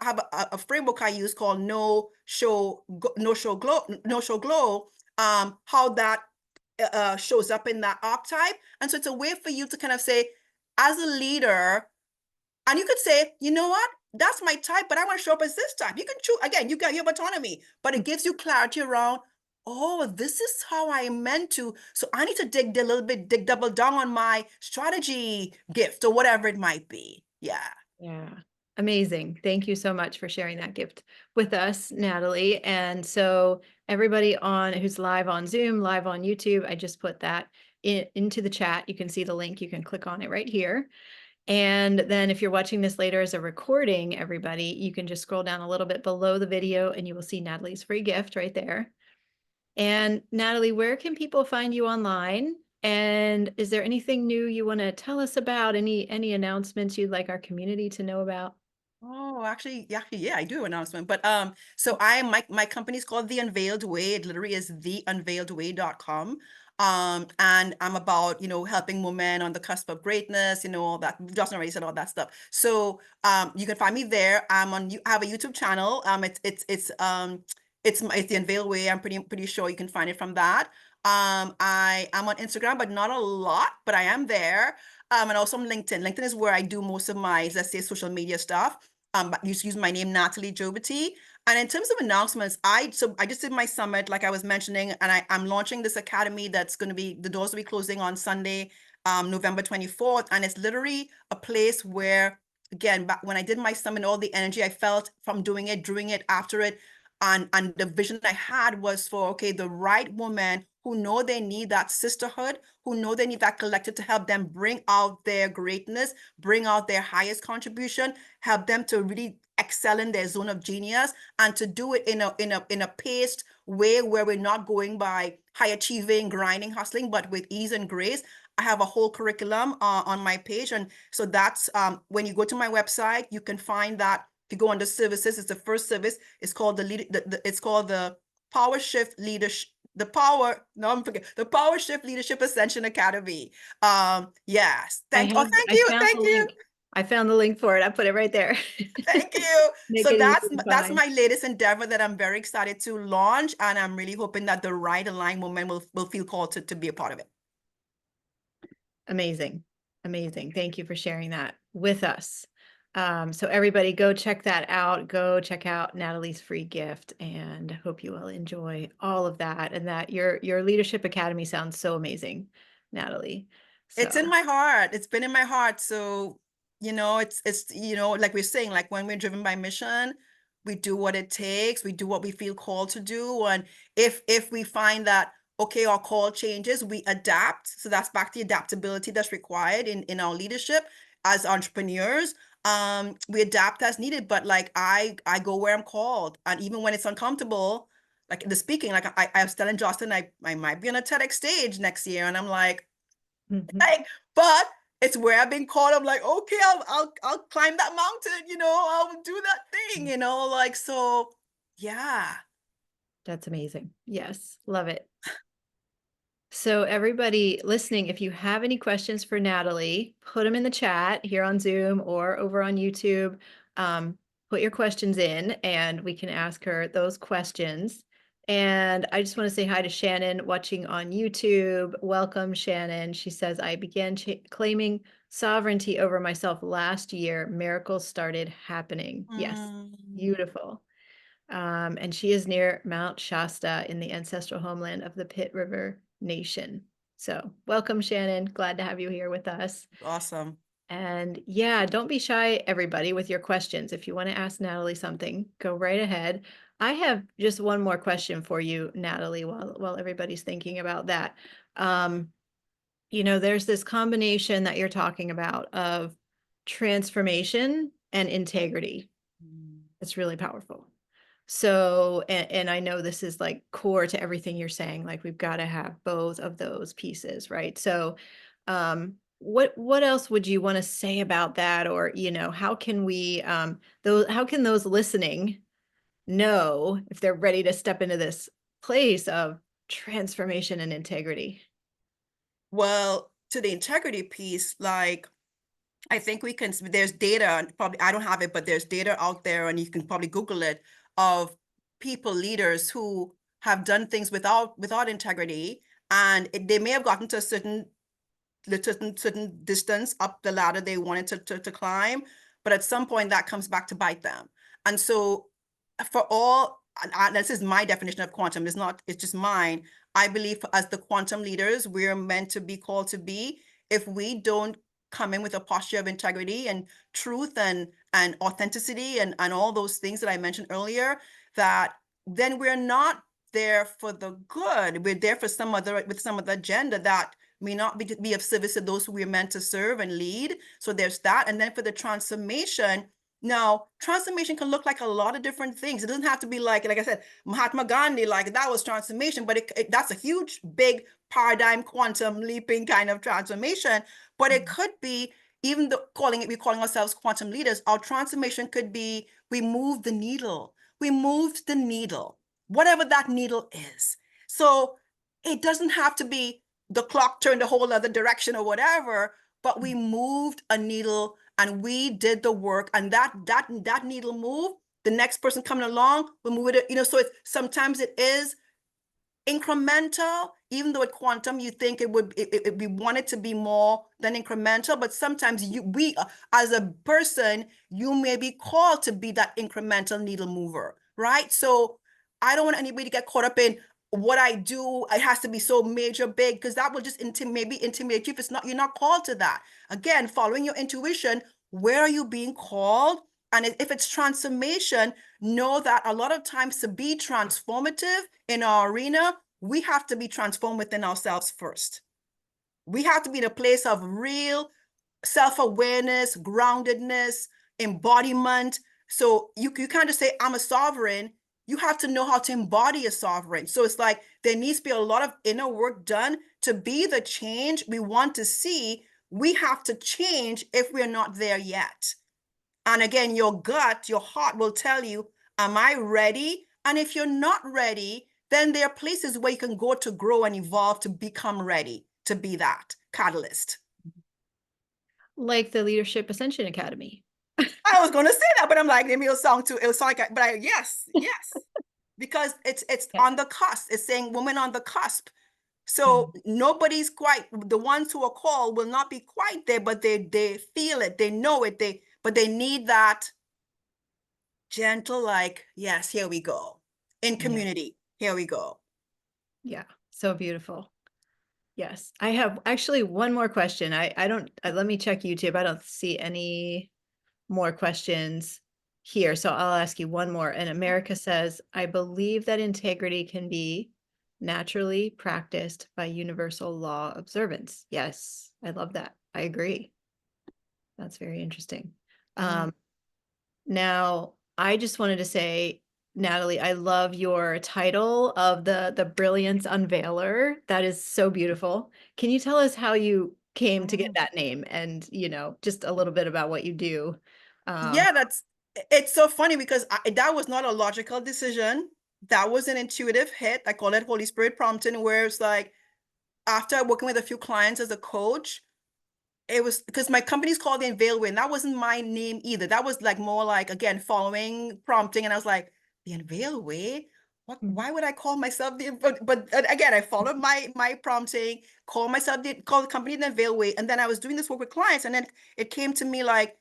a framework I use called No Show Glow. How that shows up in that archetype. And so it's a way for you to kind of say, as a leader, and you could say, you know what, that's my type, but I want to show up as this type. You can choose, again, you have autonomy, but it gives you clarity around, oh, this is how I am meant to. So I need to dig a little bit, double down on my strategy gift or whatever it might be. Yeah. Yeah. Amazing. Thank you so much for sharing that gift with us, Natalie. And so everybody who's live on Zoom, live on YouTube, I just put that into the chat. You can see the link. You can click on it right here. And then if you're watching this later as a recording, everybody, you can just scroll down a little bit below the video and you will see Natalie's free gift right there. And Natalie, where can people find you online? And is there anything new you want to tell us about? Any announcements you'd like our community to know about? Oh, yeah, I do have an announcement. But so my company's called The Unveiled Way. It literally is theunveiledway.com. And I'm about, helping women on the cusp of greatness, all that. Justin already said all that stuff. So you can find me there. I have a YouTube channel. It's it's the Unveiled Way. I'm pretty sure you can find it from that. I am on Instagram, but not a lot, but I am there. And also on LinkedIn. LinkedIn is where I do most of my, let's say, social media stuff. But use my name, Natalie Jobity. And in terms of announcements, I just did my summit, like I was mentioning, and I'm launching this academy that's going to be, the doors will be closing on Sunday, November 24th. And it's literally a place where, again, back when I did my summit, all the energy I felt from doing it, after it, and the vision I had was for, okay, the right women who know they need that sisterhood, who know they need that collective to help them bring out their greatness, bring out their highest contribution, help them to really excel in their zone of genius, and to do it in a paced way where we're not going by high achieving, grinding, hustling, but with ease and grace. I have a whole curriculum on my page. And so that's when you go to my website, you can find that. If you go under services, it's the first service. It's called it's called the Power Shift Leadership. The Power Shift Leadership Ascension Academy. Yes. Thank I you. found the Thank you. link. I found the link for it. I put it right there. Thank you. Make So it easy that's to that's find. my latest endeavor that I'm very excited to launch, and I'm really hoping that the right aligned woman will feel called to be a part of it. Amazing. Amazing. Thank you for sharing that with us. So everybody go check that out. Go check out Natalie's free gift, and hope you will enjoy all of that, and that your leadership academy sounds so amazing, Natalie. It's in So my heart. It's been in my heart. So, like we're saying, like when we're driven by mission, we do what it takes. We do what we feel called to do. And if we find that, okay, our call changes, we adapt. So that's back to the adaptability that's required in our leadership as entrepreneurs. We adapt as needed, but like I go where I'm called. And even when it's uncomfortable, like the speaking, like I was telling Jocelyn, I might be on a TEDx stage next year. And I'm mhm. like, but it's where I've been called. I'm like, okay, I'll climb that mountain, I'll do that thing, like, so yeah. That's amazing. Yes, love it. So everybody listening, if you have any questions for Natalie, put them in the chat here on Zoom or over on YouTube. Put your questions in and we can ask her those questions. And I just want to say hi to Shannon watching on YouTube. Welcome, Shannon. She says, I began claiming sovereignty over myself last year. Miracles started happening. Yes, Mm, beautiful. And she is near Mount Shasta in the ancestral homeland of the Pit River Nation. So welcome, Shannon. Glad to have you here with us. awesome. And yeah, don't be shy, everybody, with your questions. If you want to ask Natalie something, go right ahead. I have just one more question for you, Natalie, while everybody's thinking about that. There's this combination that you're talking about of transformation and integrity. Mm. It's really powerful. So, and I know this is like core to everything you're saying, like we've got to have both of those pieces, right? So, what else would you want to say about that? Or, how can we, how can those listening know if they're ready to step into this place of transformation and integrity? Well, to the integrity piece, like I think there's data, and probably I don't have it, but there's data out there, and you can probably Google it, of leaders who have done things without integrity, and they may have gotten to a certain distance up the ladder they wanted to climb, but at some point that comes back to bite them. And so for all, and this is my definition of quantum, it's just mine. I believe as the quantum leaders, we're meant to be called to be. If we don't come in with a posture of integrity and truth and authenticity and all those things that I mentioned earlier, that then we're not there for the good. We're there for some other agenda that may not be of service to those who we're meant to serve and lead. So there's that. And then for the transformation, now transformation can look like a lot of different things. It doesn't have to be like I said, Mahatma Gandhi, like that was transformation, but that's a huge, big paradigm, quantum leaping kind of transformation. But it could be, even we're calling ourselves quantum leaders, our transformation could be, we moved the needle. We moved the needle, whatever that needle is. So it doesn't have to be the clock turned a whole other direction or whatever, but we moved a needle and we did the work, and that needle move the next person coming along will move it, so it's sometimes it is incremental, even though at quantum you think we want it to be more than incremental, but sometimes we as a person, you may be called to be that incremental needle mover, right? So I don't want anybody to get caught up in what I do. It has to be so major big, because that will just maybe intimidate you if it's not, you're not called to that. Again, following your intuition, where are you being called? And if it's transformation, know that a lot of times to be transformative in our arena, we have to be transformed within ourselves first. We have to be in a place of real self-awareness, groundedness, embodiment. So you can't just say, I'm a sovereign. You have to know how to embody a sovereign. So it's like there needs to be a lot of inner work done to be the change we want to see. We have to change if we're not there yet. And again, your gut, your heart will tell you, am I ready? And if you're not ready, then there are places where you can go to grow and evolve to become ready to be that catalyst. Like the Leadership Ascension Academy. I was going to say that, but I'm like, maybe it'll sound too, it'll sound like, yes, yes. Because it's Yeah. on the cusp. It's saying woman on the cusp. So Mhm. nobody's quite, the ones who are called will not be quite there, but they feel it, they know it, but they need that gentle, like, yes, here we go. In Yeah. community, here we go. Yeah. So beautiful. Yes. I have actually one more question. I don't, let me check YouTube. I don't see any more questions here. So I'll ask you one more. And America says, I believe that integrity can be naturally practiced by universal law observance. Yes. I love that. I agree. That's very interesting. Mm. Um, Now, I just wanted to say, Natalie, I love your title of the Brilliance Unveiler. That is so beautiful. Can you tell us how you came to get Mm. that name and, just a little bit about what you do? Um, Yeah, it's so funny because that was not a logical decision. That was an intuitive hit. I call it Holy Spirit prompting, where it's like, after working with a few clients as a coach, it was because my company's called the Unveil Way, and that wasn't my name either. That was like more like, again, following prompting. And I was like, the Unveil Way? What, mm, why would I call myself the, but again, I followed my prompting, call the company the Unveil Way. And then I was doing this work with clients, and then it came to me like,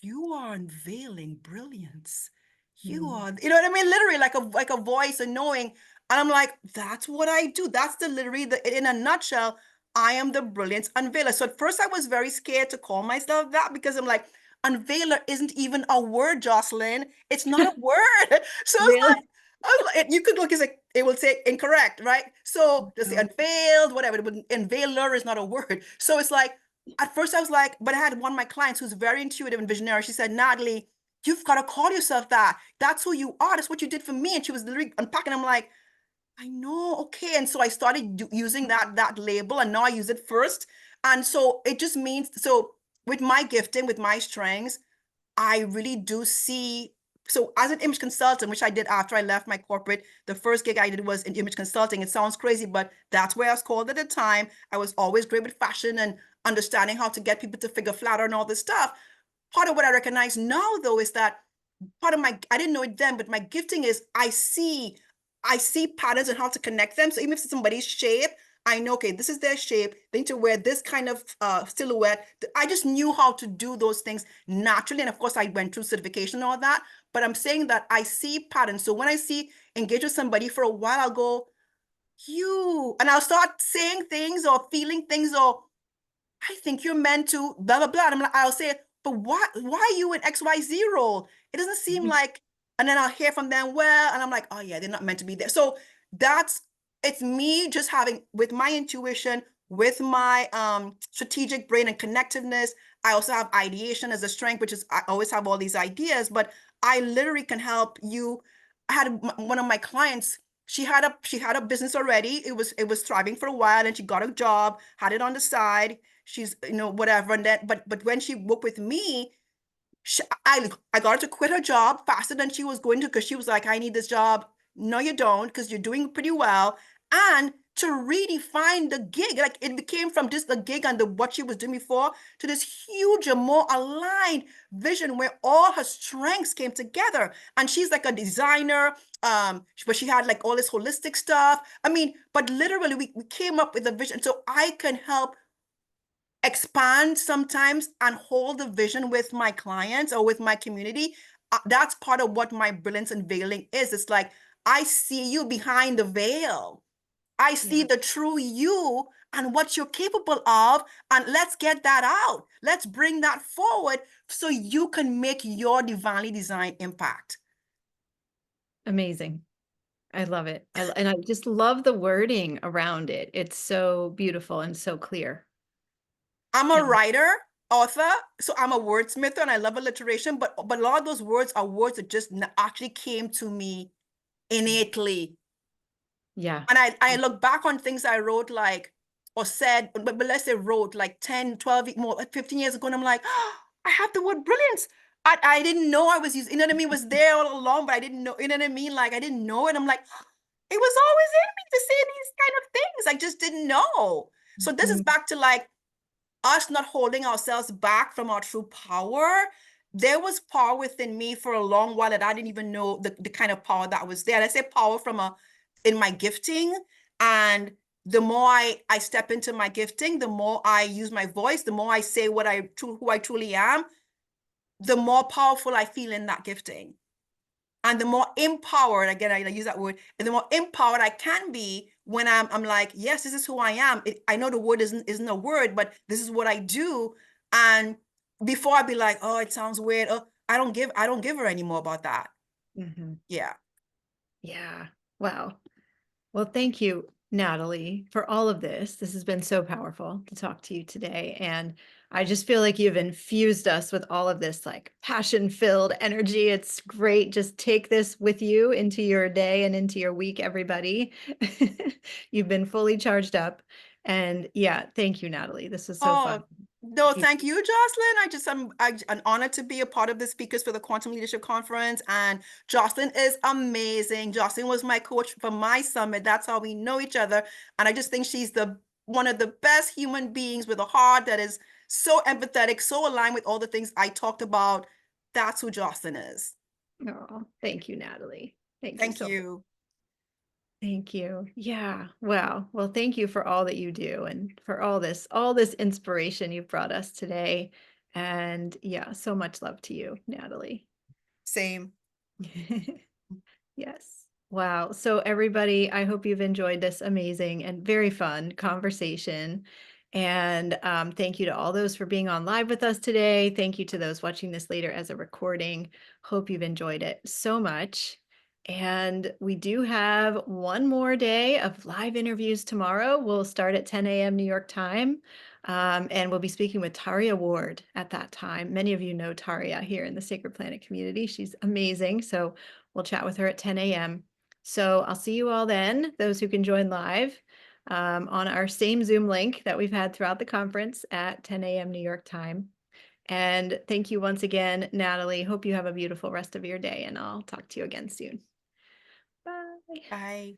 you are unveiling brilliance. You mm, are, you know what I mean? Literally like a voice, and knowing. And I'm like, that's what I do. That's the literally in a nutshell, I am the brilliance unveiler. So at first I was very scared to call myself that, because I'm like, unveiler isn't even a word, Jocelyn. It's not a word. So it's like, really? you could look as it will say incorrect, right? So just say No. unveiled, whatever, but unveiler is not a word. So it's like, at first I was like, but I had one of my clients who's very intuitive and visionary. She said, Natalie, you've got to call yourself that. That's who you are. That's what you did for me. And she was literally unpacking. I'm like, I know, okay. And so I started using that label, and now I use it first. And so it just means, so with my gifting, with my strengths, I really do see. So as an image consultant, which I did after I left my corporate, the first gig I did was in image consulting. It sounds crazy, but that's where I was called at the time. I was always great with fashion and understanding how to get people to figure flatter and all this stuff. Part of what I recognize now, though, is that part of my, I didn't know it then, but my gifting is I see patterns and how to connect them. So even if it's somebody's shape, I know, okay, this is their shape. They need to wear this kind of silhouette. I just knew how to do those things naturally. And of course, I went through certification and all that. But I'm saying that I see patterns. So when I see engage with somebody for a while, I'll go, and I'll start saying things or feeling things, or I think you're meant to blah blah blah. And I'm like, I'll say, but why are you in XYZ role? It doesn't seem like, and then I'll hear from them, well, and I'm like, oh yeah, they're not meant to be there. So that's it's me just having, with my intuition, with my strategic brain and connectiveness. I also have ideation as a strength, which is I always have all these ideas, but I literally can help you. I had one of my clients, she had a business already. It was thriving for a while, and she got a job, had it on the side. She's, whatever. And then, but when she worked with me, I got her to quit her job faster than she was going to, because she was like, I need this job. No, you don't, because you're doing pretty well. And to redefine the gig. Like it became from just the gig and the what she was doing before to this huge and more aligned vision where all her strengths came together. And she's like a designer, but she had like all this holistic stuff. I mean, but literally we came up with a vision. So I can help expand sometimes and hold the vision with my clients or with my community. That's part of what my brilliance unveiling is. It's like I see you behind the veil. I see Yeah. the true you and what you're capable of, and let's get that out. Let's bring that forward so you can make your divinely designed impact. Amazing. I love it. And I just love the wording around it. It's so beautiful and so clear. I'm a And writer, author, so I'm a wordsmither and I love alliteration, but a lot of those words are words that just actually came to me innately. yeah. And I look back on things I wrote like or said, but let's say wrote like 10, 12, more, like 15 years ago. And I'm like, oh, I have the word brilliance. I didn't know I was using, you know what I mean? It was there all along, but I didn't know, you know what I mean? Like I didn't know it. I'm like, it was always in me to say these kind of things. I just didn't know. So this is Mhm. back to like us not holding ourselves back from our true power. There was power within me for a long while that I didn't even know the kind of power that was there. And I say power from in my gifting. And the more I step into my gifting, the more I use my voice, the more I say who I truly am, the more powerful I feel in that gifting. And the more empowered, again, I use that word, and the more empowered I can be when I'm like, yes, this is who I am. I know the word isn't a word, but this is what I do. And before I'd be like, oh, it sounds weird. Oh, I don't give her anymore about that. Mhm. Yeah. Yeah. Wow. Well, thank you, Natalie, for all of this. This has been so powerful to talk to you today. And I just feel like you've infused us with all of this like passion-filled energy. It's great. Just take this with you into your day and into your week, everybody. You've been fully charged up. And yeah, thank you, Natalie. This was so fun. Oh, no, You- thank you, Jocelyn. I'm an honor to be a part of the speakers for the Quantum Leadership Conference. And Jocelyn is amazing. Jocelyn was my coach for my summit. That's how we know each other. And I just think she's one of the best human beings with a heart that is so empathetic, so aligned with all the things I talked about. That's who Jocelyn is. Oh, thank you, Natalie. Thank you Thank so much. you. Thank you. Yeah. Wow. Well, thank you for all that you do and for all this inspiration you've brought us today. And yeah, so much love to you, Natalie. Same. Yes. Wow. So everybody, I hope you've enjoyed this amazing and very fun conversation. And thank you to all those for being on live with us today. Thank you to those watching this later as a recording. Hope you've enjoyed it so much. And we do have one more day of live interviews tomorrow. We'll start at 10 a.m. New York time. And we'll be speaking with Taria Ward at that time. Many of you know Taria here in the Sacred Planet community. She's amazing. So we'll chat with her at 10 a.m. So I'll see you all then, those who can join live on our same Zoom link that we've had throughout the conference at 10 a.m. New York time. And thank you once again, Natalie. Hope you have a beautiful rest of your day, and I'll talk to you again soon. Bye. Bye.